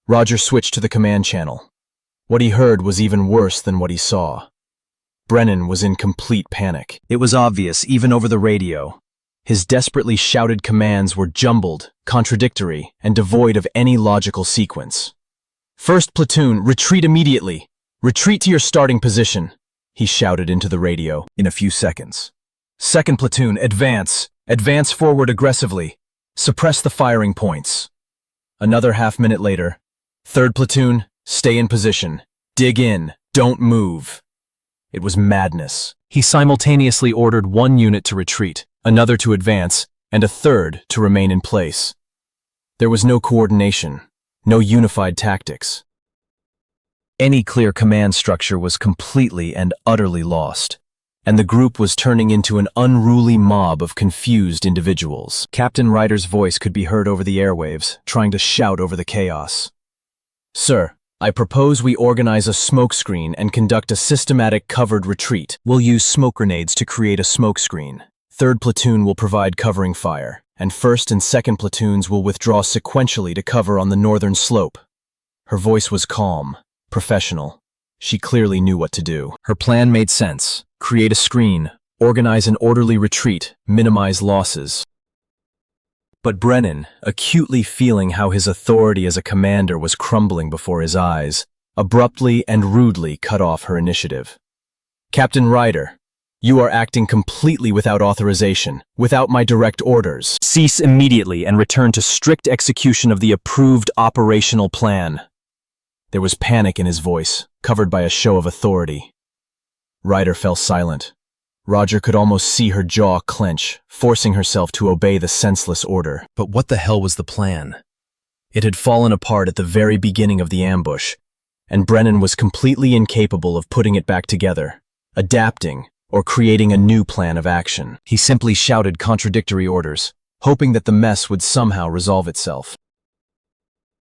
Roger switched to the command channel. What he heard was even worse than what he saw. Brennan was in complete panic. It was obvious, even over the radio. His desperately shouted commands were jumbled, contradictory, and devoid of any logical sequence. "First platoon, retreat immediately! Retreat to your starting position!" he shouted into the radio in a few seconds. "Second platoon, advance! Advance forward aggressively! Suppress the firing points!" Another half-minute later, "Third platoon, stay in position. Dig in, don't move." It was madness. He simultaneously ordered one unit to retreat, another to advance, and a third to remain in place. There was no coordination, no unified tactics. Any clear command structure was completely and utterly lost, and the group was turning into an unruly mob of confused individuals. Captain Ryder's voice could be heard over the airwaves, trying to shout over the chaos. "Sir, I propose we organize a smokescreen and conduct a systematic covered retreat. We'll use smoke grenades to create a smokescreen. Third platoon will provide covering fire, and first and second platoons will withdraw sequentially to cover on the northern slope." Her voice was calm, professional. She clearly knew what to do. Her plan made sense. Create a screen, organize an orderly retreat, minimize losses. But Brennan, acutely feeling how his authority as a commander was crumbling before his eyes, abruptly and rudely cut off her initiative. "Captain Ryder, you are acting completely without authorization, without my direct orders. Cease immediately and return to strict execution of the approved operational plan." There was panic in his voice, covered by a show of authority. Ryder fell silent. Roger could almost see her jaw clench, forcing herself to obey the senseless order. But what the hell was the plan? It had fallen apart at the very beginning of the ambush, and Brennan was completely incapable of putting it back together, adapting, or creating a new plan of action. He simply shouted contradictory orders, hoping that the mess would somehow resolve itself.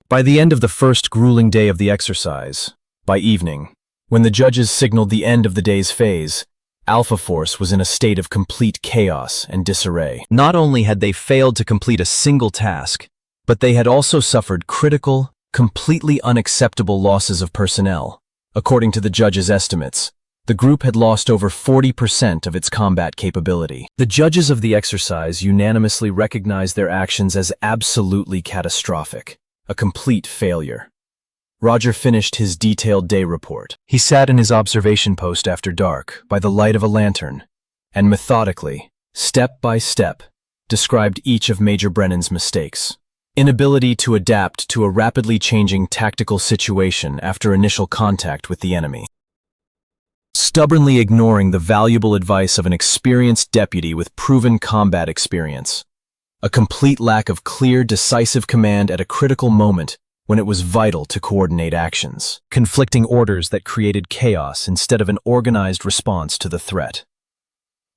By the end of the first grueling day of the exercise, by evening, when the judges signaled the end of the day's phase, Alpha Force was in a state of complete chaos and disarray. Not only had they failed to complete a single task, but they had also suffered critical, completely unacceptable losses of personnel. According to the judges' estimates, the group had lost over 40% of its combat capability. The judges of the exercise unanimously recognized their actions as absolutely catastrophic, a complete failure. Roger finished his detailed day report. He sat in his observation post after dark, by the light of a lantern, and methodically, step by step, described each of Major Brennan's mistakes. Inability to adapt to a rapidly changing tactical situation after initial contact with the enemy. Stubbornly ignoring the valuable advice of an experienced deputy with proven combat experience. A complete lack of clear, decisive command at a critical moment when it was vital to coordinate actions. Conflicting orders that created chaos instead of an organized response to the threat.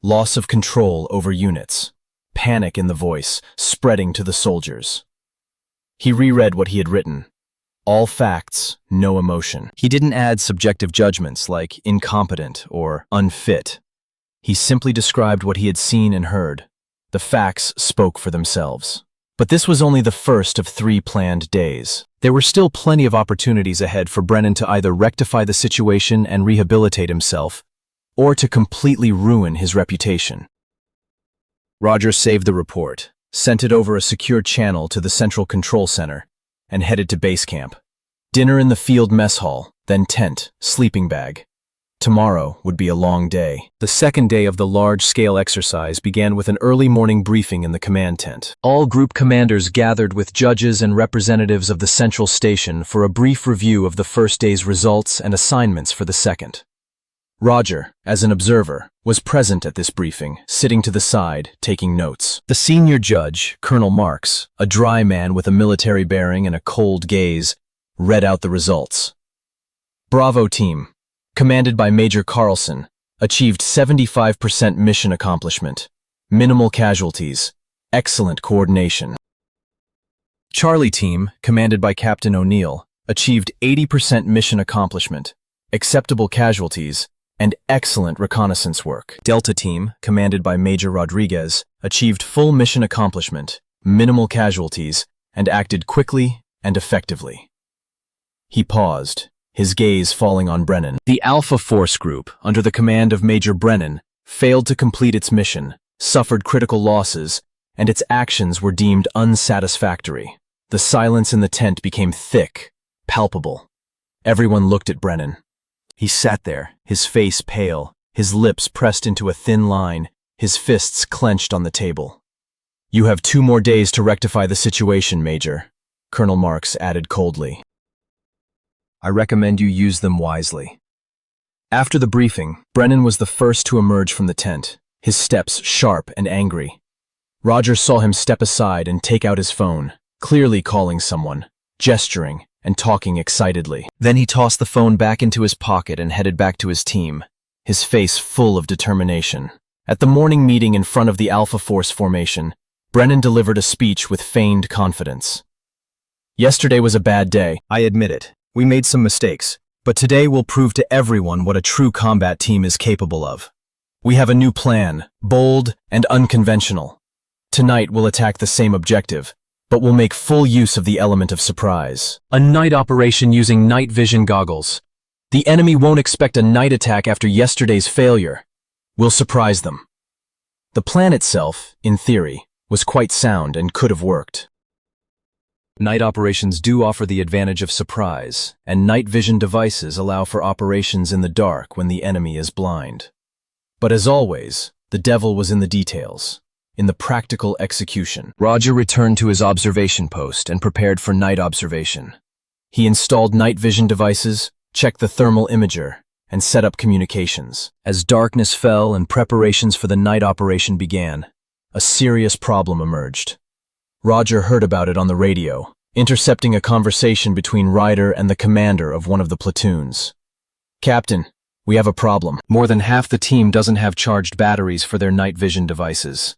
Loss of control over units. Panic in the voice, spreading to the soldiers. He reread what he had written. All facts, no emotion. He didn't add subjective judgments like incompetent or unfit. He simply described what he had seen and heard. The facts spoke for themselves. But this was only the first of 3 planned days. There were still plenty of opportunities ahead for Brennan to either rectify the situation and rehabilitate himself, or to completely ruin his reputation. Roger saved the report, sent it over a secure channel to the Central Control Center, and headed to base camp. Dinner in the field mess hall, then tent, sleeping bag. Tomorrow would be a long day. The second day of the large-scale exercise began with an early morning briefing in the command tent. All group commanders gathered with judges and representatives of the central station for a brief review of the first day's results and assignments for the second. Roger, as an observer, was present at this briefing, sitting to the side, taking notes. The senior judge, Colonel Marks, a dry man with a military bearing and a cold gaze, read out the results. Bravo team, commanded by Major Carlson, achieved 75% mission accomplishment, minimal casualties, excellent coordination. Charlie team, commanded by Captain O'Neill, achieved 80% mission accomplishment, acceptable casualties, and excellent reconnaissance work. Delta team, commanded by Major Rodriguez, achieved full mission accomplishment, minimal casualties, and acted quickly and effectively. He paused, his gaze falling on Brennan. The Alpha Force Group, under the command of Major Brennan, failed to complete its mission, suffered critical losses, and its actions were deemed unsatisfactory. The silence in the tent became thick, palpable. Everyone looked at Brennan. He sat there, his face pale, his lips pressed into a thin line, his fists clenched on the table. "You have 2 more days to rectify the situation, Major," Colonel Marks added coldly. "I recommend you use them wisely." After the briefing, Brennan was the first to emerge from the tent, his steps sharp and angry. Roger saw him step aside and take out his phone, clearly calling someone, gesturing, and talking excitedly. Then he tossed the phone back into his pocket and headed back to his team, his face full of determination. At the morning meeting in front of the Alpha Force formation, Brennan delivered a speech with feigned confidence. "Yesterday was a bad day, I admit it. We made some mistakes, but today will prove to everyone what a true combat team is capable of. We have a new plan, bold and unconventional. Tonight we'll attack the same objective, but we'll make full use of the element of surprise. A night operation using night vision goggles. The enemy won't expect a night attack after yesterday's failure. We'll surprise them." The plan itself, in theory, was quite sound and could have worked. Night operations do offer the advantage of surprise, and night vision devices allow for operations in the dark when the enemy is blind. But as always, the devil was in the details, in the practical execution. Roger returned to his observation post and prepared for night observation. He installed night vision devices, checked the thermal imager, and set up communications. As darkness fell and preparations for the night operation began, a serious problem emerged. Roger heard about it on the radio, intercepting a conversation between Ryder and the commander of one of the platoons. "Captain, we have a problem. More than half the team doesn't have charged batteries for their night vision devices.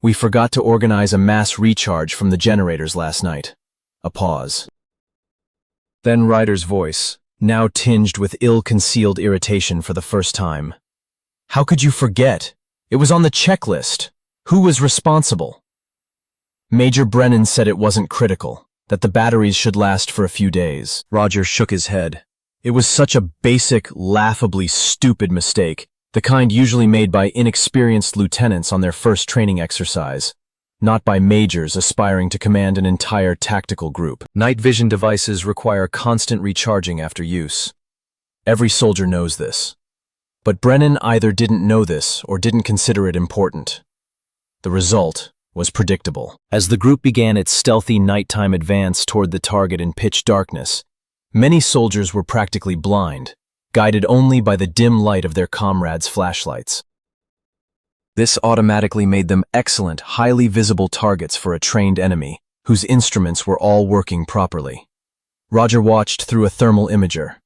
We forgot to organize a mass recharge from the generators last night." A pause. Then Ryder's voice, now tinged with ill-concealed irritation for the first time. "How could you forget? It was on the checklist. Who was responsible?" Major Brennan said it wasn't critical, that the batteries should last for a few days. Roger shook his head. It was such a basic, laughably stupid mistake, the kind usually made by inexperienced lieutenants on their first training exercise, not by majors aspiring to command an entire tactical group. Night vision devices require constant recharging after use. Every soldier knows this. But Brennan either didn't know this or didn't consider it important. The result was predictable. As the group began its stealthy nighttime advance toward the target in pitch darkness, many soldiers were practically blind, guided only by the dim light of their comrades' flashlights. This automatically made them excellent, highly visible targets for a trained enemy, whose instruments were all working properly. Roger watched through a thermal imager.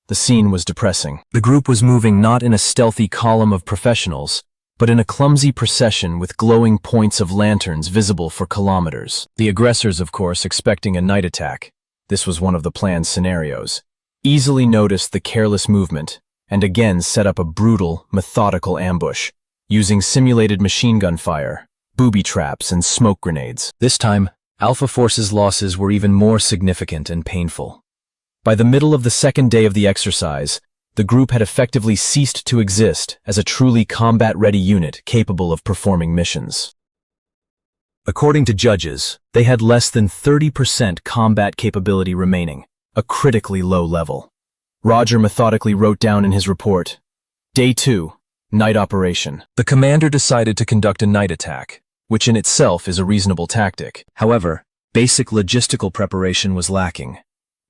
The scene was depressing. The group was moving not in a stealthy column of professionals, but in a clumsy procession with glowing points of lanterns visible for kilometers. The aggressors, of course, expecting a night attack, this was one of the planned scenarios, easily noticed the careless movement and again set up a brutal, methodical ambush, using simulated machine gun fire, booby traps, and smoke grenades. This time, Alpha Force's losses were even more significant and painful. By the middle of the second day of the exercise, the group had effectively ceased to exist as a truly combat-ready unit capable of performing missions. According to judges, they had less than 30% combat capability remaining, a critically low level. Roger methodically wrote down in his report, Day 2, Night Operation. The commander decided to conduct a night attack, which in itself is a reasonable tactic. However, basic logistical preparation was lacking.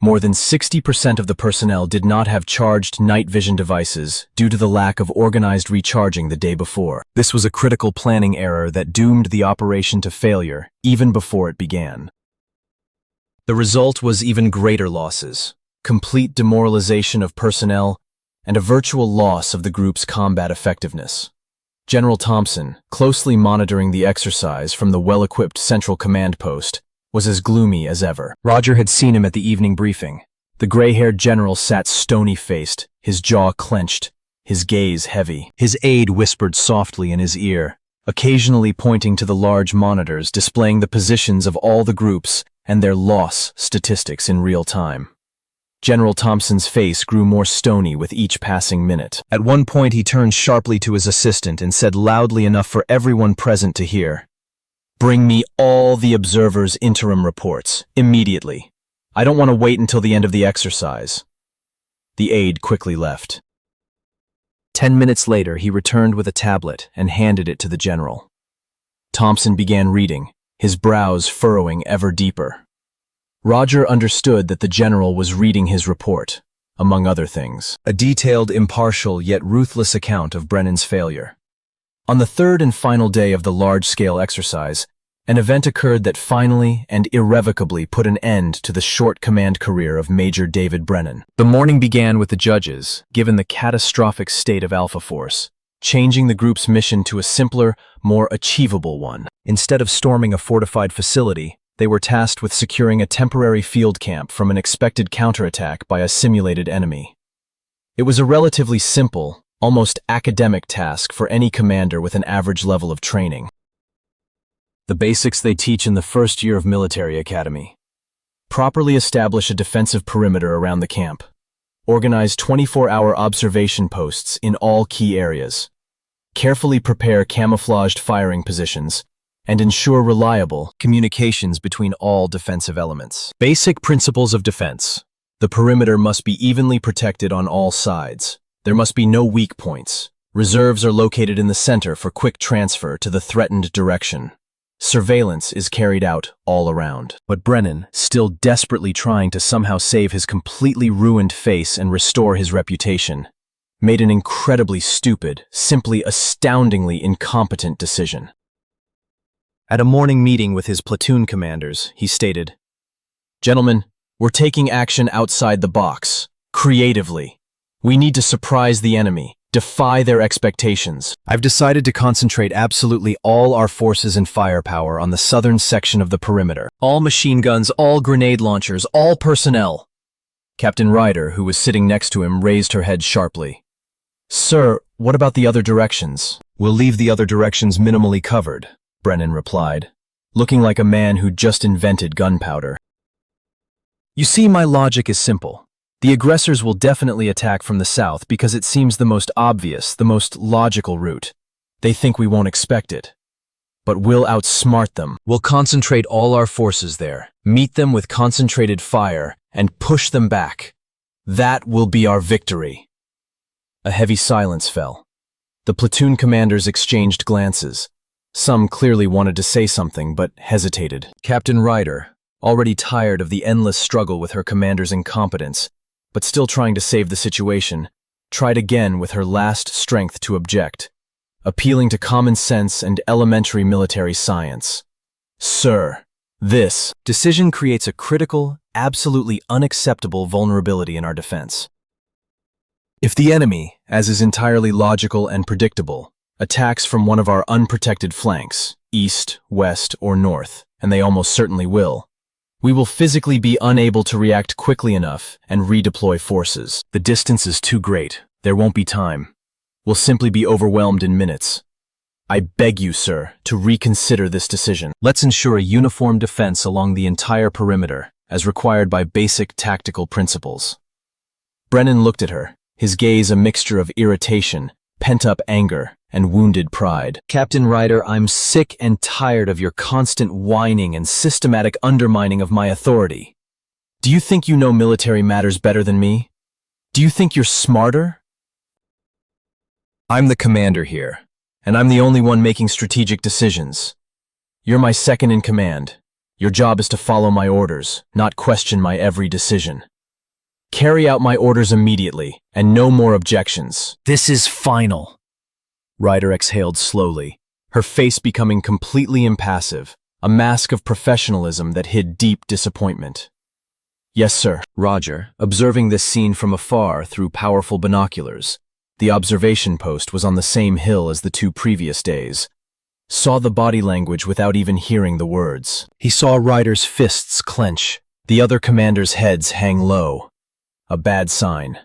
More than 60% of the personnel did not have charged night vision devices due to the lack of organized recharging the day before. This was a critical planning error that doomed the operation to failure even before it began. The result was even greater losses, complete demoralization of personnel, and a virtual loss of the group's combat effectiveness. General Thompson, closely monitoring the exercise from the well-equipped Central Command post, was as gloomy as ever. Roger had seen him at the evening briefing. The gray-haired general sat stony-faced, his jaw clenched, his gaze heavy. His aide whispered softly in his ear, occasionally pointing to the large monitors displaying the positions of all the groups and their loss statistics in real time. General Thompson's face grew more stony with each passing minute. At one point he turned sharply to his assistant and said loudly enough for everyone present to hear, "Bring me all the observers' interim reports, immediately. I don't want to wait until the end of the exercise." The aide quickly left. 10 minutes later, he returned with a tablet and handed it to the general. Thompson began reading, his brows furrowing ever deeper. Roger understood that the general was reading his report, among other things. A detailed, impartial, yet ruthless account of Brennan's failure. On the third and final day of the large-scale exercise, an event occurred that finally and irrevocably put an end to the short command career of Major David Brennan. The morning began with the judges, given the catastrophic state of Alpha Force, changing the group's mission to a simpler, more achievable one. Instead of storming a fortified facility, they were tasked with securing a temporary field camp from an expected counterattack by a simulated enemy. It was a relatively simple, almost academic task for any commander with an average level of training. The basics they teach in the first year of military academy. Properly establish a defensive perimeter around the camp. Organize 24-hour observation posts in all key areas. Carefully prepare camouflaged firing positions, and ensure reliable communications between all defensive elements. Basic principles of defense. The perimeter must be evenly protected on all sides. There must be no weak points. Reserves are located in the center for quick transfer to the threatened direction. Surveillance is carried out all around. But Brennan, still desperately trying to somehow save his completely ruined face and restore his reputation, made an incredibly stupid, simply astoundingly incompetent decision. At a morning meeting with his platoon commanders, he stated, "Gentlemen, we're taking action outside the box, creatively. We need to surprise the enemy, defy their expectations. I've decided to concentrate absolutely all our forces and firepower on the southern section of the perimeter. All machine guns, all grenade launchers, all personnel." Captain Ryder, who was sitting next to him, raised her head sharply. "Sir, what about the other directions?" "We'll leave the other directions minimally covered," Brennan replied, looking like a man who'd just invented gunpowder. "You see, my logic is simple. The aggressors will definitely attack from the south because it seems the most obvious, the most logical route. They think we won't expect it. But we'll outsmart them. We'll concentrate all our forces there, meet them with concentrated fire, and push them back. That will be our victory." A heavy silence fell. The platoon commanders exchanged glances. Some clearly wanted to say something, but hesitated. Captain Ryder, already tired of the endless struggle with her commander's incompetence, but still trying to save the situation, tried again with her last strength to object, appealing to common sense and elementary military science. "Sir, this decision creates a critical, absolutely unacceptable vulnerability in our defense. If the enemy, as is entirely logical and predictable, attacks from one of our unprotected flanks, east, west, or north, and they almost certainly will, we will physically be unable to react quickly enough and redeploy forces. The distance is too great. There won't be time. We'll simply be overwhelmed in minutes. I beg you, sir, to reconsider this decision. Let's ensure a uniform defense along the entire perimeter, as required by basic tactical principles. Brennan looked at her, his gaze a mixture of irritation, pent-up anger, and wounded pride. Captain Ryder, I'm sick and tired of your constant whining and systematic undermining of my authority. Do you think you know military matters better than me? Do you think you're smarter? I'm the commander here, and I'm the only one making strategic decisions. You're my second in command. Your job is to follow my orders, not question my every decision. Carry out my orders immediately, and no more objections. This is final. Ryder exhaled slowly, her face becoming completely impassive, a mask of professionalism that hid deep disappointment. Yes, sir. Roger, observing this scene from afar through powerful binoculars, the observation post was on the same hill as the 2 previous days, saw the body language without even hearing the words. He saw Ryder's fists clench, the other commanders' heads hang low. A bad sign.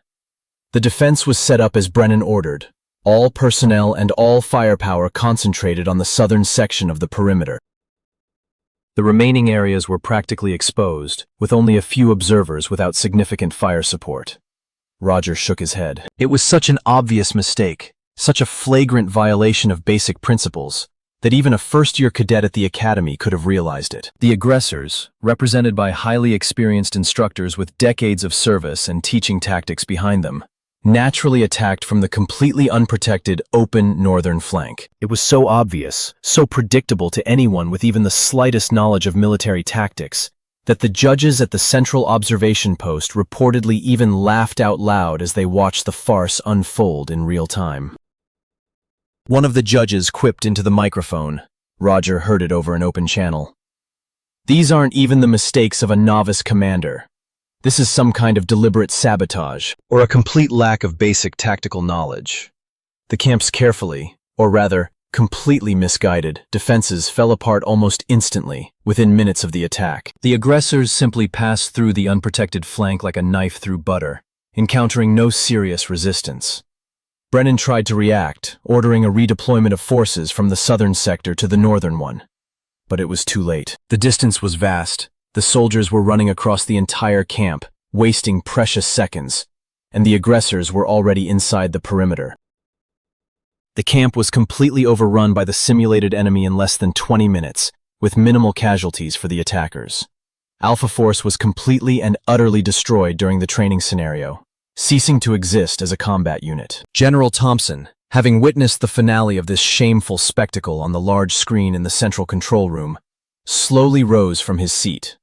The defense was set up as Brennan ordered, all personnel and all firepower concentrated on the southern section of the perimeter. The remaining areas were practically exposed, with only a few observers without significant fire support. Roger shook his head. It was such an obvious mistake, such a flagrant violation of basic principles, that even a first-year cadet at the academy could have realized it. The aggressors, represented by highly experienced instructors with decades of service and teaching tactics behind them, naturally attacked from the completely unprotected, open northern flank. It was so obvious, so predictable to anyone with even the slightest knowledge of military tactics, that the judges at the central observation post reportedly even laughed out loud as they watched the farce unfold in real time. One of the judges quipped into the microphone. Roger heard it over an open channel. These aren't even the mistakes of a novice commander. This is some kind of deliberate sabotage, or a complete lack of basic tactical knowledge. The camp's carefully, or rather, completely misguided, defenses fell apart almost instantly, within minutes of the attack. The aggressors simply passed through the unprotected flank like a knife through butter, encountering no serious resistance. Brennan tried to react, ordering a redeployment of forces from the southern sector to the northern one. But it was too late. The distance was vast. The soldiers were running across the entire camp, wasting precious seconds, and the aggressors were already inside the perimeter. The camp was completely overrun by the simulated enemy in less than 20 minutes, with minimal casualties for the attackers. Alpha Force was completely and utterly destroyed during the training scenario, ceasing to exist as a combat unit. General Thompson, having witnessed the finale of this shameful spectacle on the large screen in the central control room, slowly rose from his seat.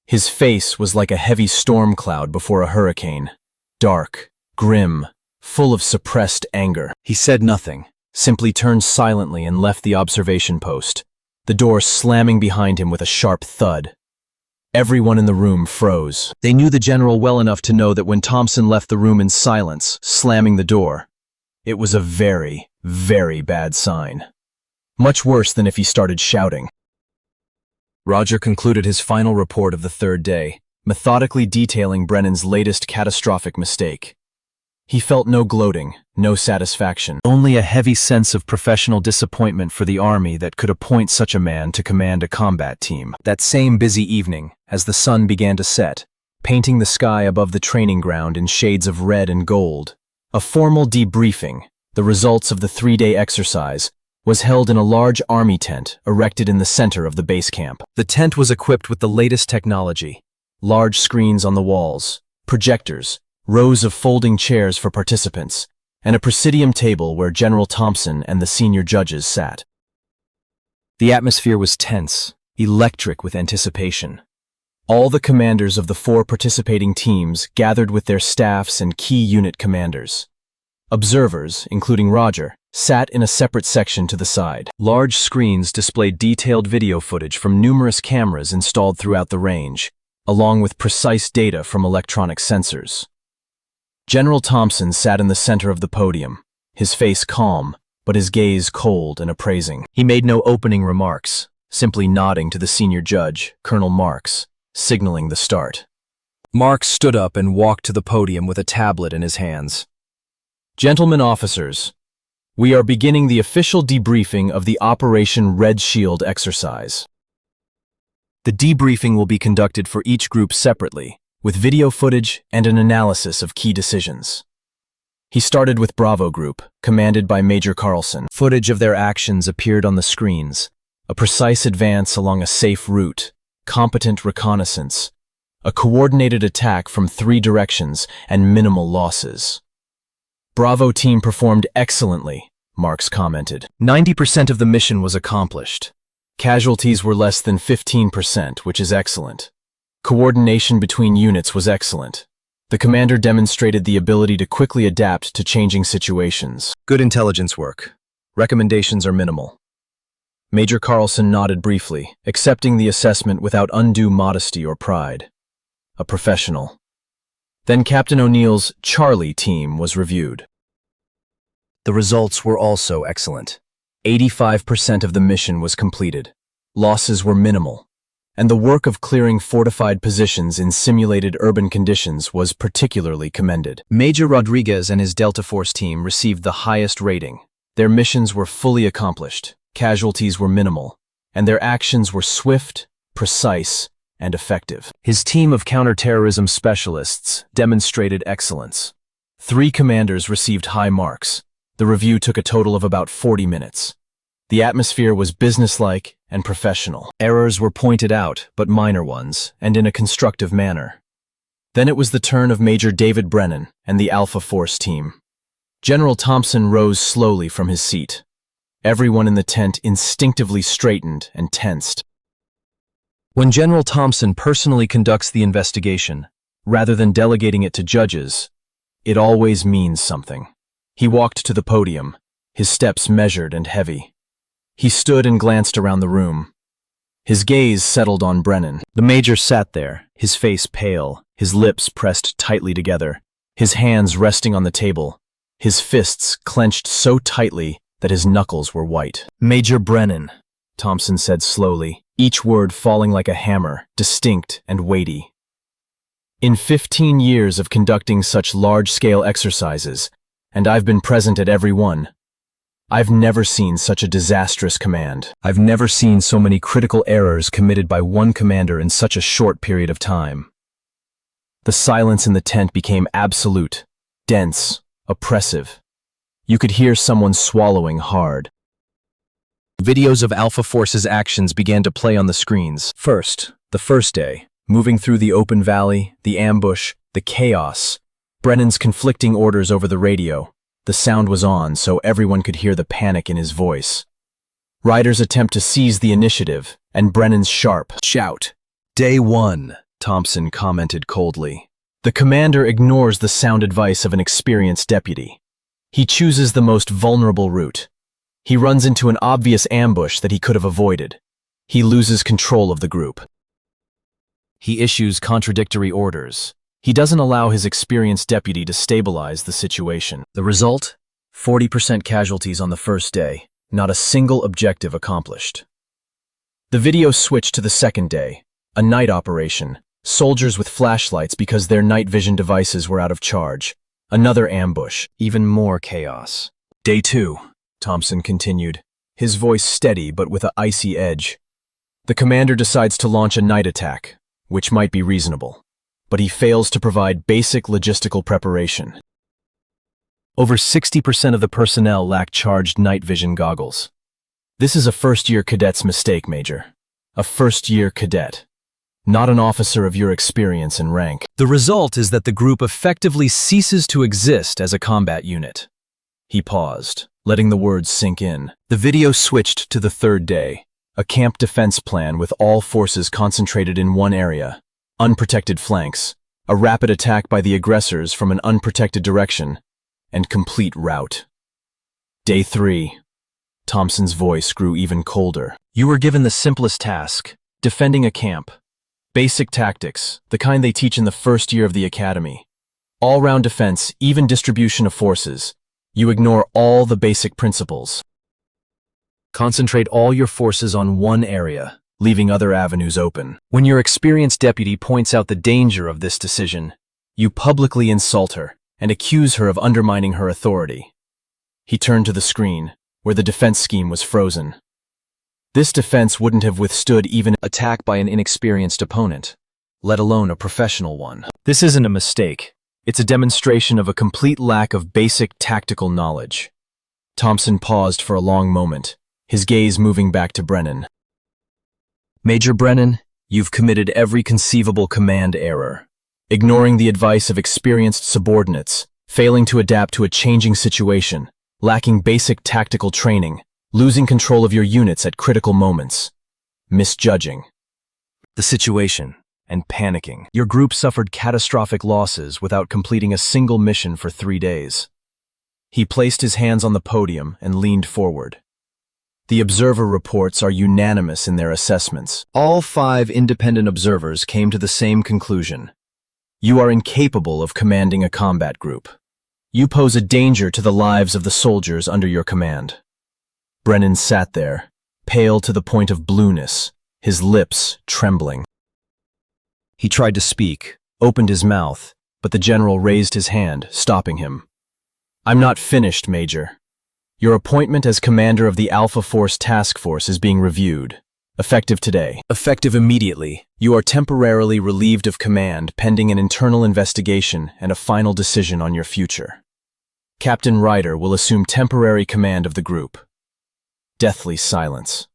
His face was like a heavy storm cloud before a hurricane, dark, grim, full of suppressed anger. He said nothing, simply turned silently and left the observation post, the door slamming behind him with a sharp thud. Everyone in the room froze. They knew the general well enough to know that when Thompson left the room in silence, slamming the door, it was a very, very bad sign. Much worse than if he started shouting. Roger concluded his final report of the 3rd day, methodically detailing Brennan's latest catastrophic mistake. He felt no gloating, no satisfaction, only a heavy sense of professional disappointment for the army that could appoint such a man to command a combat team. That same busy evening, as the sun began to set, painting the sky above the training ground in shades of red and gold, a formal debriefing, the results of the 3-day exercise, was held in a large army tent erected in the center of the base camp. The tent was equipped with the latest technology, large screens on the walls, projectors, rows of folding chairs for participants, and a presidium table where General Thompson and the senior judges sat. The atmosphere was tense, electric with anticipation. All the commanders of the 4 participating teams gathered with their staffs and key unit commanders. Observers, including Roger, sat in a separate section to the side. Large screens displayed detailed video footage from numerous cameras installed throughout the range, along with precise data from electronic sensors. General Thompson sat in the center of the podium, his face calm, but his gaze cold and appraising. He made no opening remarks, simply nodding to the senior judge, Colonel Marks, signaling the start. Marks stood up and walked to the podium with a tablet in his hands. Gentlemen officers, We are beginning the official debriefing of the Operation Red Shield exercise. The debriefing will be conducted for each group separately, with video footage and an analysis of key decisions. He started with Bravo Group, commanded by Major Carlson. Footage of their actions appeared on the screens. A precise advance along a safe route, competent reconnaissance, a coordinated attack from 3 directions, and minimal losses. Bravo team performed excellently, Marks commented. 90% of the mission was accomplished. Casualties were less than 15%, which is excellent. Coordination between units was excellent. The commander demonstrated the ability to quickly adapt to changing situations. Good intelligence work. Recommendations are minimal. Major Carlson nodded briefly, accepting the assessment without undue modesty or pride. A professional. Then Captain O'Neill's Charlie team was reviewed. The results were also excellent. 85% of the mission was completed. Losses were minimal. And the work of clearing fortified positions in simulated urban conditions was particularly commended. Major Rodriguez and his Delta Force team received the highest rating. Their missions were fully accomplished, casualties were minimal, and their actions were swift, precise, and effective. His team of counterterrorism specialists demonstrated excellence. 3 commanders received high marks. The review took a total of about 40 minutes. The atmosphere was businesslike and professional. Errors were pointed out, but minor ones, and in a constructive manner. Then it was the turn of Major David Brennan and the Alpha Force team. General Thompson rose slowly from his seat. Everyone in the tent instinctively straightened and tensed. When General Thompson personally conducts the investigation, rather than delegating it to judges, it always means something. He walked to the podium, his steps measured and heavy. He stood and glanced around the room. His gaze settled on Brennan. The major sat there, his face pale, his lips pressed tightly together, his hands resting on the table, his fists clenched so tightly that his knuckles were white. Major Brennan, Thompson said slowly, each word falling like a hammer, distinct and weighty. In 15 years of conducting such large-scale exercises, and I've been present at every one, I've never seen such a disastrous command. I've never seen so many critical errors committed by one commander in such a short period of time. The silence in the tent became absolute, dense, oppressive. You could hear someone swallowing hard. Videos of Alpha Force's actions began to play on the screens. First, the first day, moving through the open valley, the ambush, the chaos, Brennan's conflicting orders over the radio. The sound was on, so everyone could hear the panic in his voice. Ryder's attempt to seize the initiative, and Brennan's sharp shout. Day 1, Thompson commented coldly. The commander ignores the sound advice of an experienced deputy. He chooses the most vulnerable route. He runs into an obvious ambush that he could have avoided. He loses control of the group. He issues contradictory orders. He doesn't allow his experienced deputy to stabilize the situation. The result? 40% casualties on the first day, not a single objective accomplished. The video switched to the second day, a night operation, soldiers with flashlights because their night vision devices were out of charge. Another ambush, even more chaos. Day 2, Thompson continued, his voice steady but with an icy edge. The commander decides to launch a night attack, which might be reasonable, but he fails to provide basic logistical preparation. Over 60% of the personnel lack charged night vision goggles. This is a first-year cadet's mistake, Major. A first-year cadet, not an officer of your experience and rank. The result is that the group effectively ceases to exist as a combat unit. He paused, letting the words sink in. The video switched to the third day, a camp defense plan with all forces concentrated in one area. Unprotected flanks, a rapid attack by the aggressors from an unprotected direction, and complete rout. Day 3. Thompson's voice grew even colder. You were given the simplest task, defending a camp. Basic tactics, the kind they teach in the first year of the academy. All-round defense, even distribution of forces. You ignore all the basic principles. Concentrate all your forces on one area, leaving other avenues open. When your experienced deputy points out the danger of this decision, you publicly insult her and accuse her of undermining her authority. He turned to the screen, where the defense scheme was frozen. This defense wouldn't have withstood even attack by an inexperienced opponent, let alone a professional one. This isn't a mistake. It's a demonstration of a complete lack of basic tactical knowledge. Thompson paused for a long moment, his gaze moving back to Brennan. Major Brennan, you've committed every conceivable command error. Ignoring the advice of experienced subordinates, failing to adapt to a changing situation, lacking basic tactical training, losing control of your units at critical moments, misjudging the situation, and panicking. Your group suffered catastrophic losses without completing a single mission for 3 days. He placed his hands on the podium and leaned forward. The observer reports are unanimous in their assessments. All 5 independent observers came to the same conclusion. You are incapable of commanding a combat group. You pose a danger to the lives of the soldiers under your command. Brennan sat there, pale to the point of blueness, his lips trembling. He tried to speak, opened his mouth, but the general raised his hand, stopping him. I'm not finished, Major. Your appointment as commander of the Alpha Force Task Force is being reviewed. Effective today. Effective immediately. You are temporarily relieved of command pending an internal investigation and a final decision on your future. Captain Ryder will assume temporary command of the group. Deathly silence.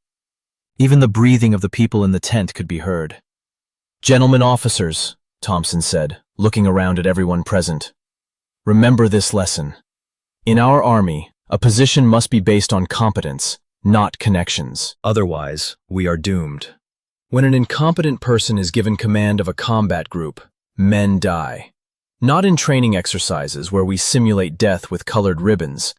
Even the breathing of the people in the tent could be heard. Gentlemen officers, Thompson said, looking around at everyone present. Remember this lesson. In our army, a position must be based on competence, not connections. Otherwise, we are doomed. When an incompetent person is given command of a combat group, men die. Not in training exercises where we simulate death with colored ribbons,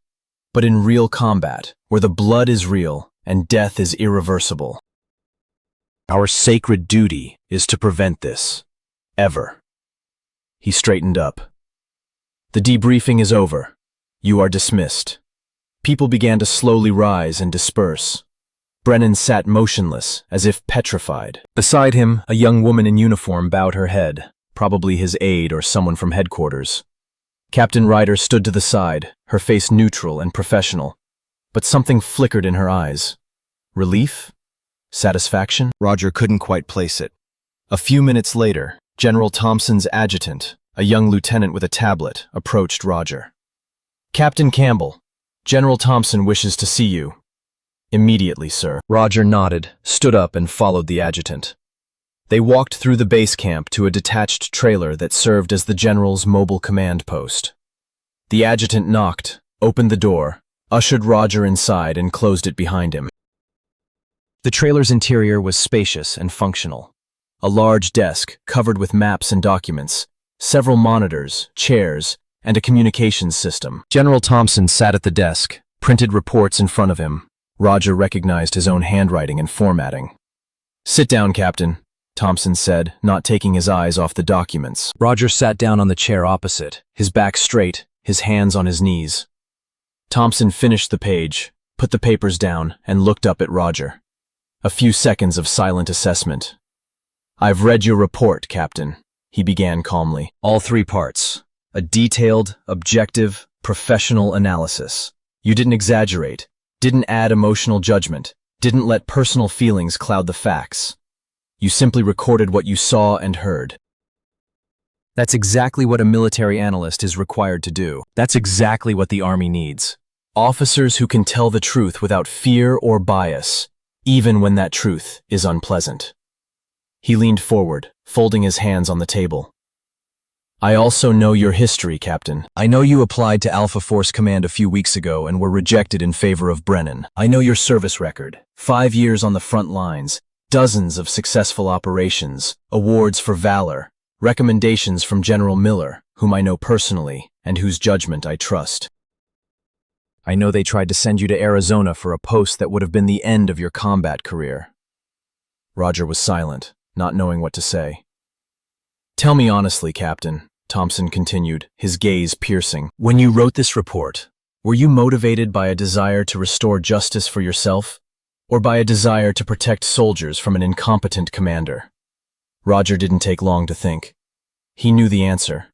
but in real combat, where the blood is real and death is irreversible. Our sacred duty is to prevent this. Ever. He straightened up. The debriefing is over. You are dismissed. People began to slowly rise and disperse. Brennan sat motionless, as if petrified. Beside him, a young woman in uniform bowed her head, probably his aide or someone from headquarters. Captain Ryder stood to the side, her face neutral and professional, but something flickered in her eyes. Relief? Satisfaction? Roger couldn't quite place it. A few minutes later, General Thompson's adjutant, a young lieutenant with a tablet, approached Roger. Captain Campbell, General Thompson wishes to see you. Immediately, sir. Roger nodded, stood up, and followed the adjutant. They walked through the base camp to a detached trailer that served as the general's mobile command post. The adjutant knocked, opened the door, ushered Roger inside, and closed it behind him. The trailer's interior was spacious and functional. A large desk covered with maps and documents, several monitors, chairs, and a communications system. General Thompson sat at the desk, printed reports in front of him. Roger recognized his own handwriting and formatting. Sit down, Captain, Thompson said, not taking his eyes off the documents. Roger sat down on the chair opposite, his back straight, his hands on his knees. Thompson finished the page, put the papers down, and looked up at Roger. A few seconds of silent assessment. I've read your report, Captain, he began calmly. All 3 parts. A detailed, objective, professional analysis. You didn't exaggerate, didn't add emotional judgment, didn't let personal feelings cloud the facts. You simply recorded what you saw and heard. That's exactly what a military analyst is required to do. That's exactly what the Army needs. Officers who can tell the truth without fear or bias, even when that truth is unpleasant. He leaned forward, folding his hands on the table. I also know your history, Captain. I know you applied to Alpha Force Command a few weeks ago and were rejected in favor of Brennan. I know your service record. 5 years on the front lines, dozens of successful operations, awards for valor, recommendations from General Miller, whom I know personally and whose judgment I trust. I know they tried to send you to Arizona for a post that would have been the end of your combat career. Roger was silent, not knowing what to say. Tell me honestly, Captain, Thompson continued, his gaze piercing. When you wrote this report, were you motivated by a desire to restore justice for yourself, or by a desire to protect soldiers from an incompetent commander? Roger didn't take long to think. He knew the answer.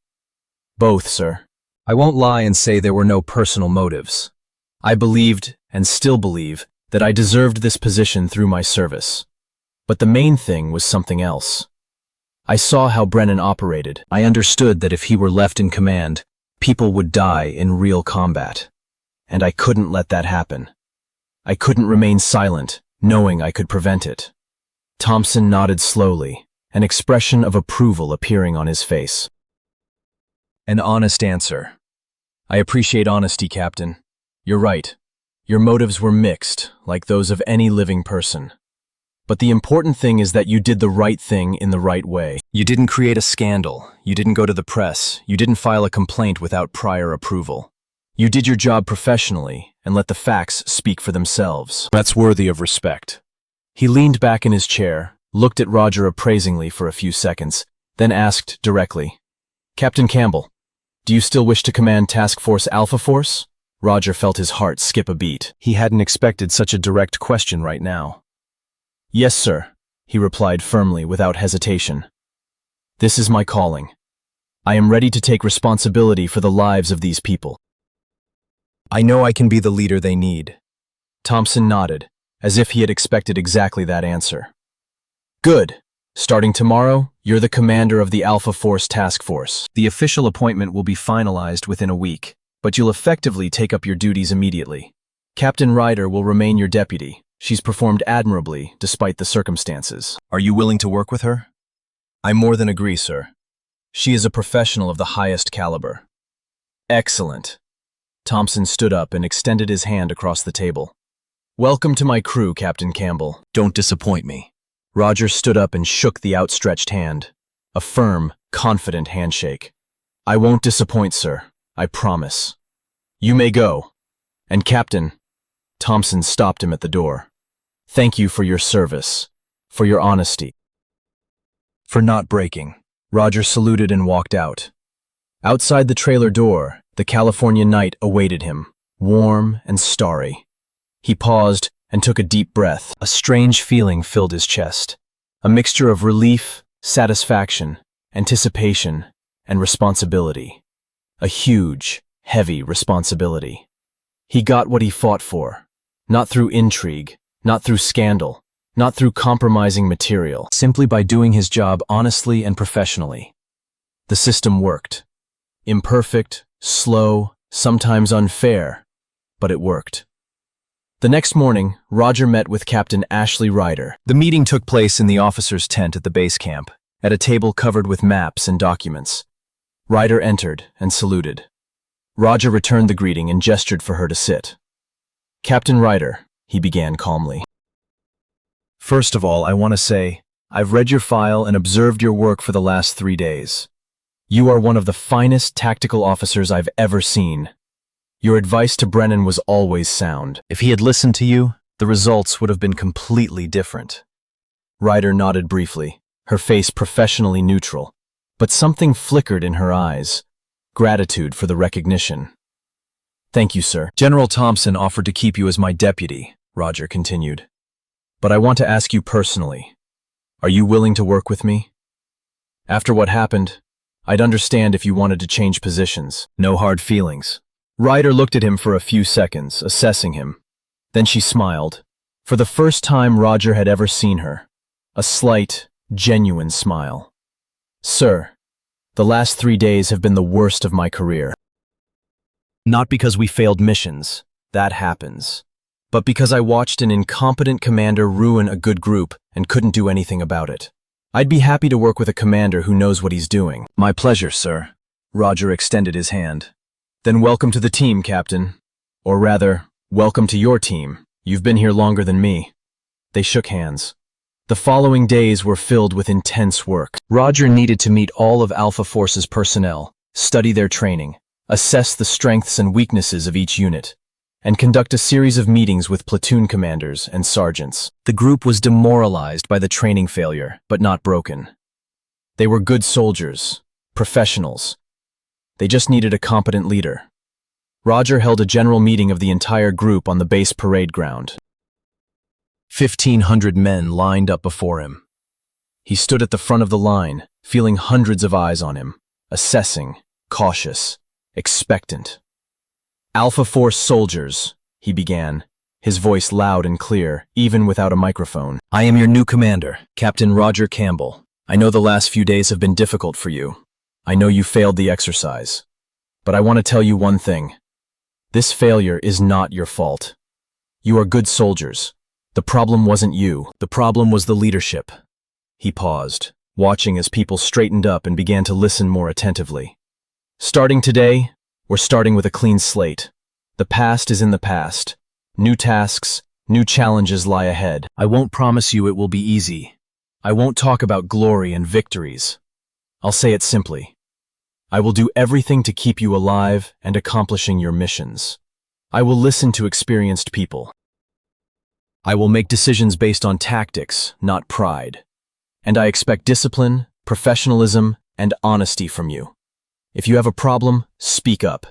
Both, sir. I won't lie and say there were no personal motives. I believed, and still believe, that I deserved this position through my service. But the main thing was something else. I saw how Brennan operated. I understood that if he were left in command, people would die in real combat. And I couldn't let that happen. I couldn't remain silent, knowing I could prevent it. Thompson nodded slowly, an expression of approval appearing on his face. An honest answer. I appreciate honesty, Captain. You're right. Your motives were mixed, like those of any living person. But the important thing is that you did the right thing in the right way. You didn't create a scandal. You didn't go to the press. You didn't file a complaint without prior approval. You did your job professionally and let the facts speak for themselves. That's worthy of respect. He leaned back in his chair, looked at Roger appraisingly for a few seconds, then asked directly, Captain Campbell, do you still wish to command Task Force Alpha Force? Roger felt his heart skip a beat. He hadn't expected such a direct question right now. Yes, sir, he replied firmly without hesitation. This is my calling. I am ready to take responsibility for the lives of these people. I know I can be the leader they need. Thompson nodded, as if he had expected exactly that answer. Good. Starting tomorrow, you're the commander of the Alpha Force Task Force. The official appointment will be finalized within a week, but you'll effectively take up your duties immediately. Captain Ryder will remain your deputy. She's performed admirably, despite the circumstances. Are you willing to work with her? I more than agree, sir. She is a professional of the highest caliber. Excellent. Thompson stood up and extended his hand across the table. Welcome to my crew, Captain Campbell. Don't disappoint me. Roger stood up and shook the outstretched hand. A firm, confident handshake. I won't disappoint, sir. I promise. You may go. And Captain, Thompson stopped him at the door. Thank you for your service, for your honesty, for not breaking. Roger saluted and walked out. Outside the trailer door, the California night awaited him, warm and starry. He paused and took a deep breath. A strange feeling filled his chest, a mixture of relief, satisfaction, anticipation, and responsibility. A huge, heavy responsibility. He got what he fought for, not through intrigue, not through scandal, not through compromising material, simply by doing his job honestly and professionally. The system worked. Imperfect, slow, sometimes unfair, but it worked. The next morning, Roger met with Captain Ashley Ryder. The meeting took place in the officer's tent at the base camp, at a table covered with maps and documents. Ryder entered and saluted. Roger returned the greeting and gestured for her to sit. Captain Ryder, he began calmly. First of all, I want to say, I've read your file and observed your work for the last 3 days. You are one of the finest tactical officers I've ever seen. Your advice to Brennan was always sound. If he had listened to you, the results would have been completely different. Ryder nodded briefly, her face professionally neutral, but something flickered in her eyes. Gratitude for the recognition. Thank you, sir. General Thompson offered to keep you as my deputy, Roger continued. But I want to ask you personally, are you willing to work with me? After what happened, I'd understand if you wanted to change positions. No hard feelings. Ryder looked at him for a few seconds, assessing him. Then she smiled. For the first time Roger had ever seen her. A slight, genuine smile. Sir, the last 3 days have been the worst of my career. Not because we failed missions, that happens, but because I watched an incompetent commander ruin a good group and couldn't do anything about it. I'd be happy to work with a commander who knows what he's doing. My pleasure, sir. Roger extended his hand. Then welcome to the team, Captain. Or rather, welcome to your team. You've been here longer than me. They shook hands. The following days were filled with intense work. Roger needed to meet all of Alpha Force's personnel, study their training, assess the strengths and weaknesses of each unit, and conduct a series of meetings with platoon commanders and sergeants. The group was demoralized by the training failure, but not broken. They were good soldiers, professionals. They just needed a competent leader. Roger held a general meeting of the entire group on the base parade ground. 1,500 men lined up before him. He stood at the front of the line, feeling hundreds of eyes on him, assessing, cautious, expectant. Alpha Force soldiers, he began, his voice loud and clear, even without a microphone. I am your new commander, Captain Roger Campbell. I know the last few days have been difficult for you. I know you failed the exercise. But I want to tell you one thing. This failure is not your fault. You are good soldiers. The problem wasn't you. The problem was the leadership. He paused, watching as people straightened up and began to listen more attentively. Starting today, we're starting with a clean slate. The past is in the past. New tasks, new challenges lie ahead. I won't promise you it will be easy. I won't talk about glory and victories. I'll say it simply. I will do everything to keep you alive and accomplishing your missions. I will listen to experienced people. I will make decisions based on tactics, not pride. And I expect discipline, professionalism, and honesty from you. If you have a problem, speak up.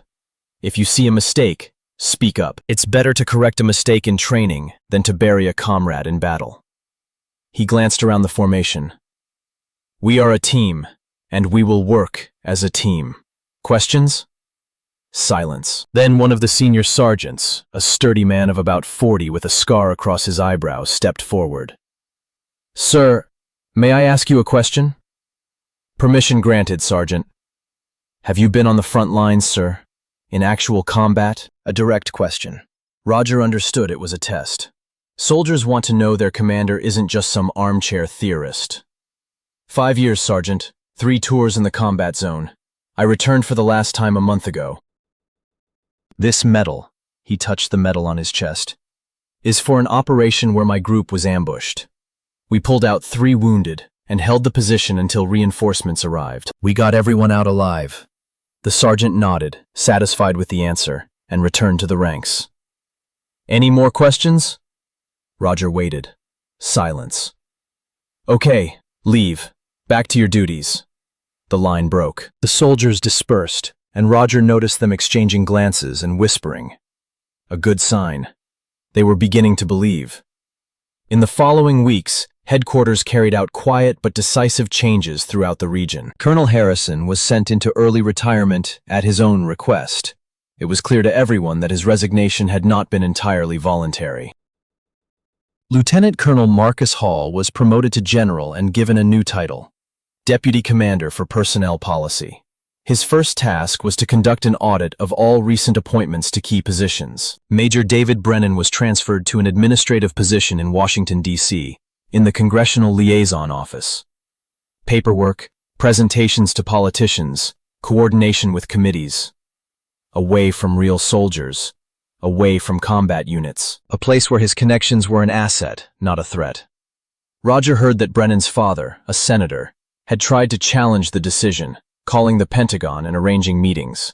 If you see a mistake, speak up. It's better to correct a mistake in training than to bury a comrade in battle. He glanced around the formation. We are a team, and we will work as a team. Questions? Silence. Then one of the senior sergeants, a sturdy man of about 40 with a scar across his eyebrow, stepped forward. Sir, may I ask you a question? Permission granted, Sergeant. Have you been on the front lines, sir? In actual combat? A direct question. Roger understood it was a test. Soldiers want to know their commander isn't just some armchair theorist. 5 years, Sergeant. 3 tours in the combat zone. I returned for the last time a month ago. This medal, he touched the medal on his chest, is for an operation where my group was ambushed. We pulled out 3 wounded and held the position until reinforcements arrived. We got everyone out alive. The sergeant nodded, satisfied with the answer, and returned to the ranks. Any more questions? Roger waited. Silence. Okay, leave. Back to your duties. The line broke. The soldiers dispersed, and Roger noticed them exchanging glances and whispering. A good sign. They were beginning to believe. In the following weeks, headquarters carried out quiet but decisive changes throughout the region. Colonel Harrison was sent into early retirement at his own request. It was clear to everyone that his resignation had not been entirely voluntary. Lieutenant Colonel Marcus Hall was promoted to general and given a new title, Deputy Commander for Personnel Policy. His first task was to conduct an audit of all recent appointments to key positions. Major David Brennan was transferred to an administrative position in Washington, D.C., in the Congressional Liaison Office. Paperwork, presentations to politicians, coordination with committees. Away from real soldiers, away from combat units. A place where his connections were an asset, not a threat. Roger heard that Brennan's father, a senator, had tried to challenge the decision, calling the Pentagon and arranging meetings.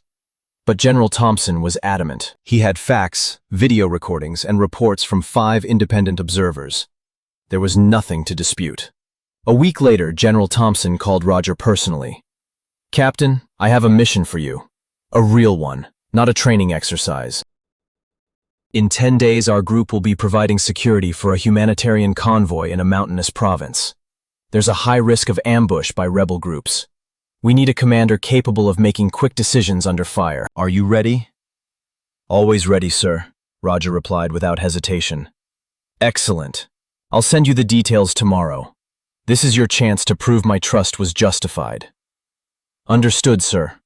But General Thompson was adamant. He had facts, video recordings, and reports from 5 independent observers. There was nothing to dispute. A week later, General Thompson called Roger personally. Captain, I have a mission for you. A real one, not a training exercise. In 10 days, our group will be providing security for a humanitarian convoy in a mountainous province. There's a high risk of ambush by rebel groups. We need a commander capable of making quick decisions under fire. Are you ready? Always ready, sir, Roger replied without hesitation. Excellent. I'll send you the details tomorrow. This is your chance to prove my trust was justified. Understood, sir.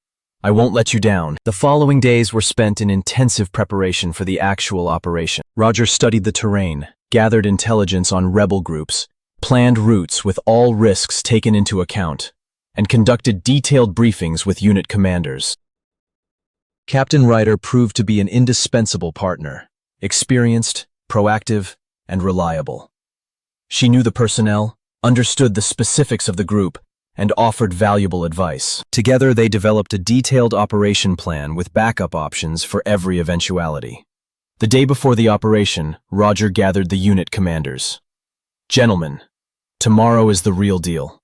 I won't let you down. The following days were spent in intensive preparation for the actual operation. Roger studied the terrain, gathered intelligence on rebel groups, planned routes with all risks taken into account, and conducted detailed briefings with unit commanders. Captain Ryder proved to be an indispensable partner, experienced, proactive, and reliable. She knew the personnel, understood the specifics of the group, and offered valuable advice. Together, they developed a detailed operation plan with backup options for every eventuality. The day before the operation, Roger gathered the unit commanders. Gentlemen, tomorrow is the real deal.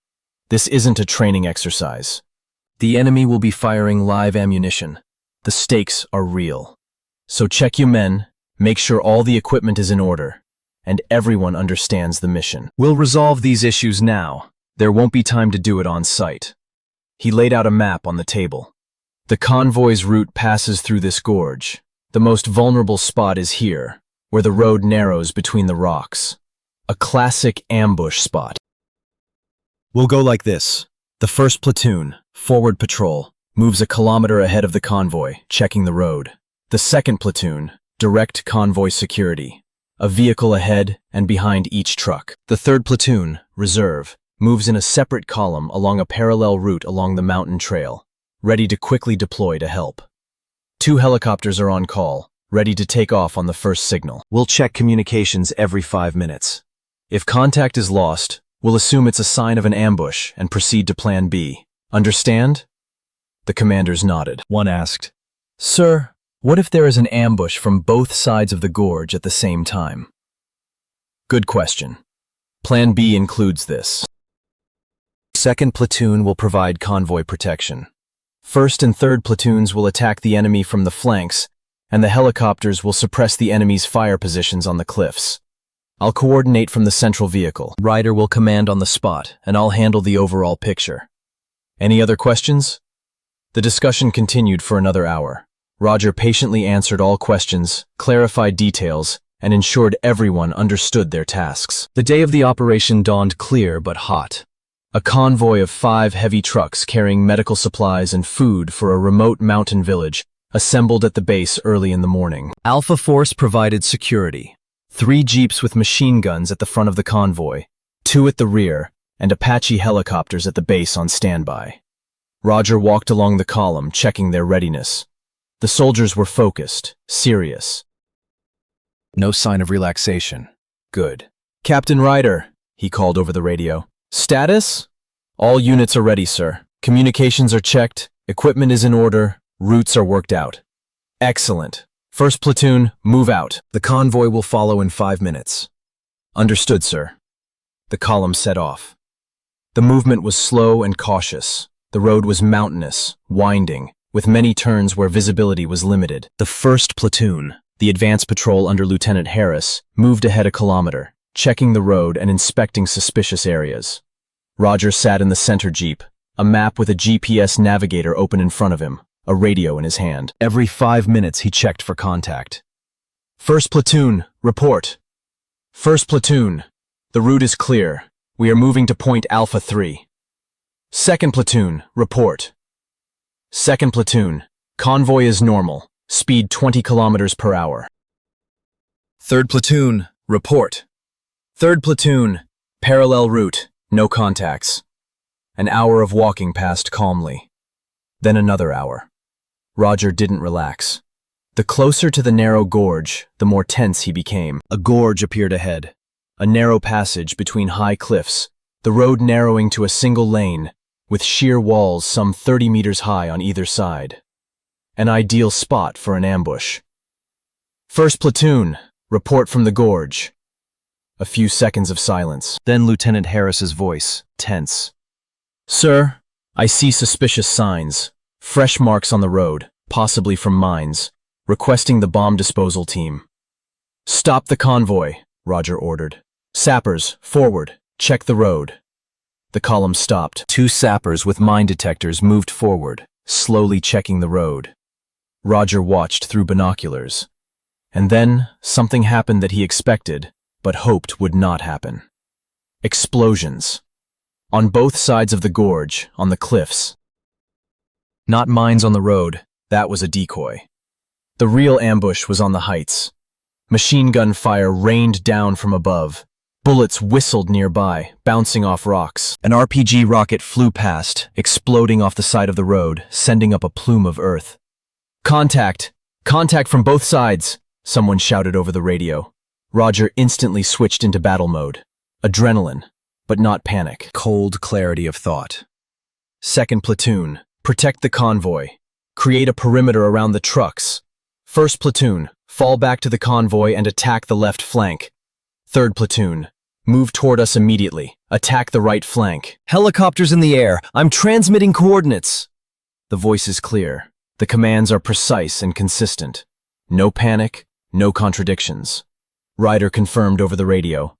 This isn't a training exercise. The enemy will be firing live ammunition. The stakes are real. So check your men, make sure all the equipment is in order, and everyone understands the mission. We'll resolve these issues now. There won't be time to do it on site. He laid out a map on the table. The convoy's route passes through this gorge. The most vulnerable spot is here, where the road narrows between the rocks. A classic ambush spot. We'll go like this. The first platoon, forward patrol, moves a kilometer ahead of the convoy, checking the road. The second platoon, direct convoy security, a vehicle ahead and behind each truck. The third platoon, reserve, moves in a separate column along a parallel route along the mountain trail, ready to quickly deploy to help. 2 helicopters are on call, ready to take off on the first signal. We'll check communications every 5 minutes. If contact is lost, we'll assume it's a sign of an ambush and proceed to Plan B. Understand? The commanders nodded. One asked, "Sir, what if there is an ambush from both sides of the gorge at the same time?" Good question. Plan B includes this. Second platoon will provide convoy protection. First and third platoons will attack the enemy from the flanks, and the helicopters will suppress the enemy's fire positions on the cliffs. I'll coordinate from the central vehicle. Ryder will command on the spot, and I'll handle the overall picture. Any other questions? The discussion continued for another hour. Roger patiently answered all questions, clarified details, and ensured everyone understood their tasks. The day of the operation dawned clear but hot. A convoy of 5 heavy trucks carrying medical supplies and food for a remote mountain village assembled at the base early in the morning. Alpha Force provided security. 3 jeeps with machine guns at the front of the convoy, 2 at the rear, and Apache helicopters at the base on standby. Roger walked along the column, checking their readiness. The soldiers were focused, serious. No sign of relaxation. Good. "Captain Ryder," he called over the radio. "Status? All units are ready, sir. Communications are checked, equipment is in order, routes are worked out." "Excellent. First platoon, move out. The convoy will follow in 5 minutes." "Understood, sir." The column set off. The movement was slow and cautious. The road was mountainous, winding, with many turns where visibility was limited. The first platoon, the advance patrol under Lieutenant Harris, moved ahead a kilometer, checking the road and inspecting suspicious areas. Roger sat in the center jeep, a map with a GPS navigator open in front of him, a radio in his hand. Every 5 minutes he checked for contact. "First platoon, report." "First platoon, the route is clear. We are moving to point Alpha 3. "Second platoon, report." "Second platoon, convoy is normal, speed 20 kilometers per hour." "Third platoon, report." "Third platoon, parallel route, no contacts." An hour of walking passed calmly. Then another hour. Roger didn't relax. The closer to the narrow gorge, the more tense he became. A gorge appeared ahead, a narrow passage between high cliffs, the road narrowing to a single lane, with sheer walls some 30 meters high on either side. An ideal spot for an ambush. "First platoon, report from the gorge." A few seconds of silence. Then Lieutenant Harris's voice, tense. "Sir, I see suspicious signs. Fresh marks on the road, possibly from mines. Requesting the bomb disposal team." "Stop the convoy," Roger ordered. "Sappers, forward, check the road." The column stopped. 2 sappers with mine detectors moved forward, slowly checking the road. Roger watched through binoculars. And then something happened that he expected, but hoped would not happen. Explosions. On both sides of the gorge, on the cliffs. Not mines on the road, that was a decoy. The real ambush was on the heights. Machine gun fire rained down from above. Bullets whistled nearby, bouncing off rocks. An RPG rocket flew past, exploding off the side of the road, sending up a plume of earth. "Contact! Contact from both sides!" someone shouted over the radio. Roger instantly switched into battle mode. Adrenaline, but not panic. Cold clarity of thought. "Second platoon, protect the convoy. Create a perimeter around the trucks. First platoon, fall back to the convoy and attack the left flank. Third platoon, move toward us immediately. Attack the right flank. Helicopters in the air. I'm transmitting coordinates." The voice is clear. The commands are precise and consistent. No panic, no contradictions. Ryder confirmed over the radio.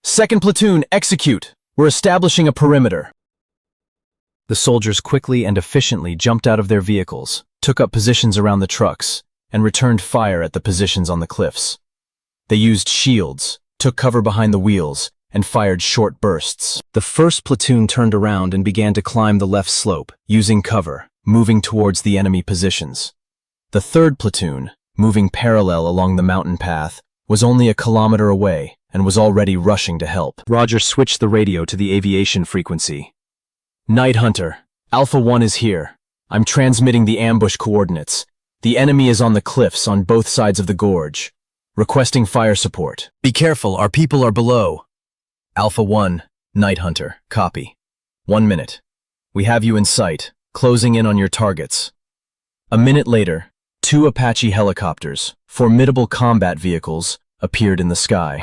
"Second platoon, execute. We're establishing a perimeter." The soldiers quickly and efficiently jumped out of their vehicles, took up positions around the trucks, and returned fire at the positions on the cliffs. They used shields, took cover behind the wheels, and fired short bursts. The first platoon turned around and began to climb the left slope, using cover, moving towards the enemy positions. The third platoon, moving parallel along the mountain path, was only a kilometer away and was already rushing to help. Roger switched the radio to the aviation frequency. Night Hunter, Alpha 1 is here. I'm transmitting the ambush coordinates. The enemy is on the cliffs on both sides of the gorge. Requesting fire support. Be careful, our people are below. Alpha 1, Night Hunter, copy. 1 minute. We have you in sight, closing in on your targets. A minute later, 2 Apache helicopters, formidable combat vehicles, appeared in the sky.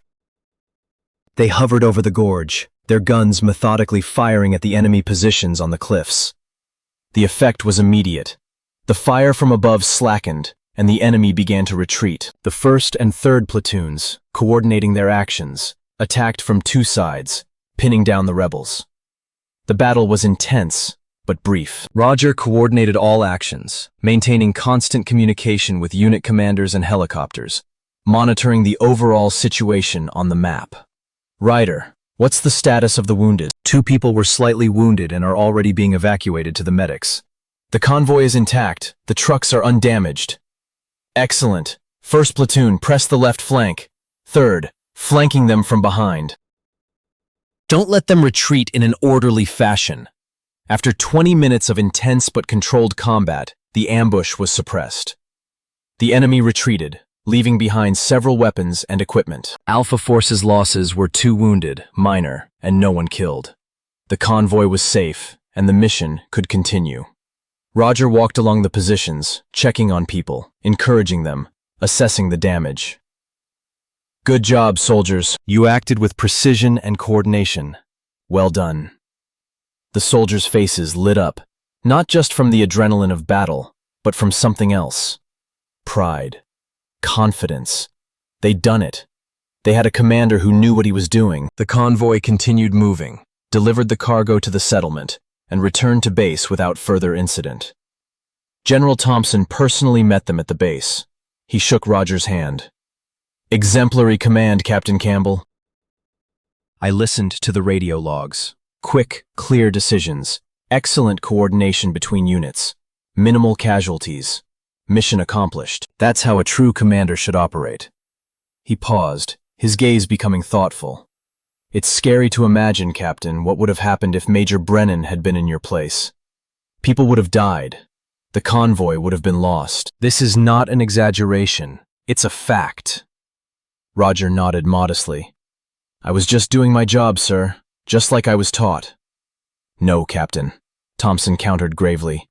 They hovered over the gorge, their guns methodically firing at the enemy positions on the cliffs. The effect was immediate. The fire from above slackened, and the enemy began to retreat. The first and third platoons, coordinating their actions, attacked from 2 sides, pinning down the rebels. The battle was intense, but brief. Roger coordinated all actions, maintaining constant communication with unit commanders and helicopters, monitoring the overall situation on the map. Ryder, what's the status of the wounded? 2 people were slightly wounded and are already being evacuated to the medics. The convoy is intact. The trucks are undamaged. Excellent. First platoon, press the left flank. Third, flanking them from behind. Don't let them retreat in an orderly fashion. After 20 minutes of intense but controlled combat, the ambush was suppressed. The enemy retreated, leaving behind several weapons and equipment. Alpha Force's losses were 2 wounded, minor, and no one killed. The convoy was safe, and the mission could continue. Roger walked along the positions, checking on people, encouraging them, assessing the damage. Good job, soldiers. You acted with precision and coordination. Well done. The soldiers' faces lit up, not just from the adrenaline of battle, but from something else. Pride. Confidence. They'd done it. They had a commander who knew what he was doing. The convoy continued moving, delivered the cargo to the settlement, and returned to base without further incident. General Thompson personally met them at the base. He shook Roger's hand. Exemplary command, Captain Campbell. I listened to the radio logs. Quick, clear decisions. Excellent coordination between units. Minimal casualties. Mission accomplished. That's how a true commander should operate. He paused, his gaze becoming thoughtful. It's scary to imagine, Captain, what would have happened if Major Brennan had been in your place. People would have died. The convoy would have been lost. This is not an exaggeration. It's a fact. Roger nodded modestly. I was just doing my job, sir, just like I was taught. No, Captain, Thompson countered gravely.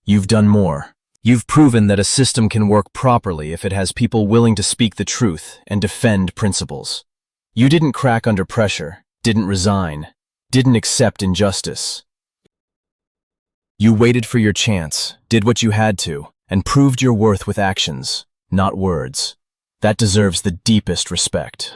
You've done more. You've proven that a system can work properly if it has people willing to speak the truth and defend principles. You didn't crack under pressure, didn't resign, didn't accept injustice. You waited for your chance, did what you had to, and proved your worth with actions, not words. That deserves the deepest respect.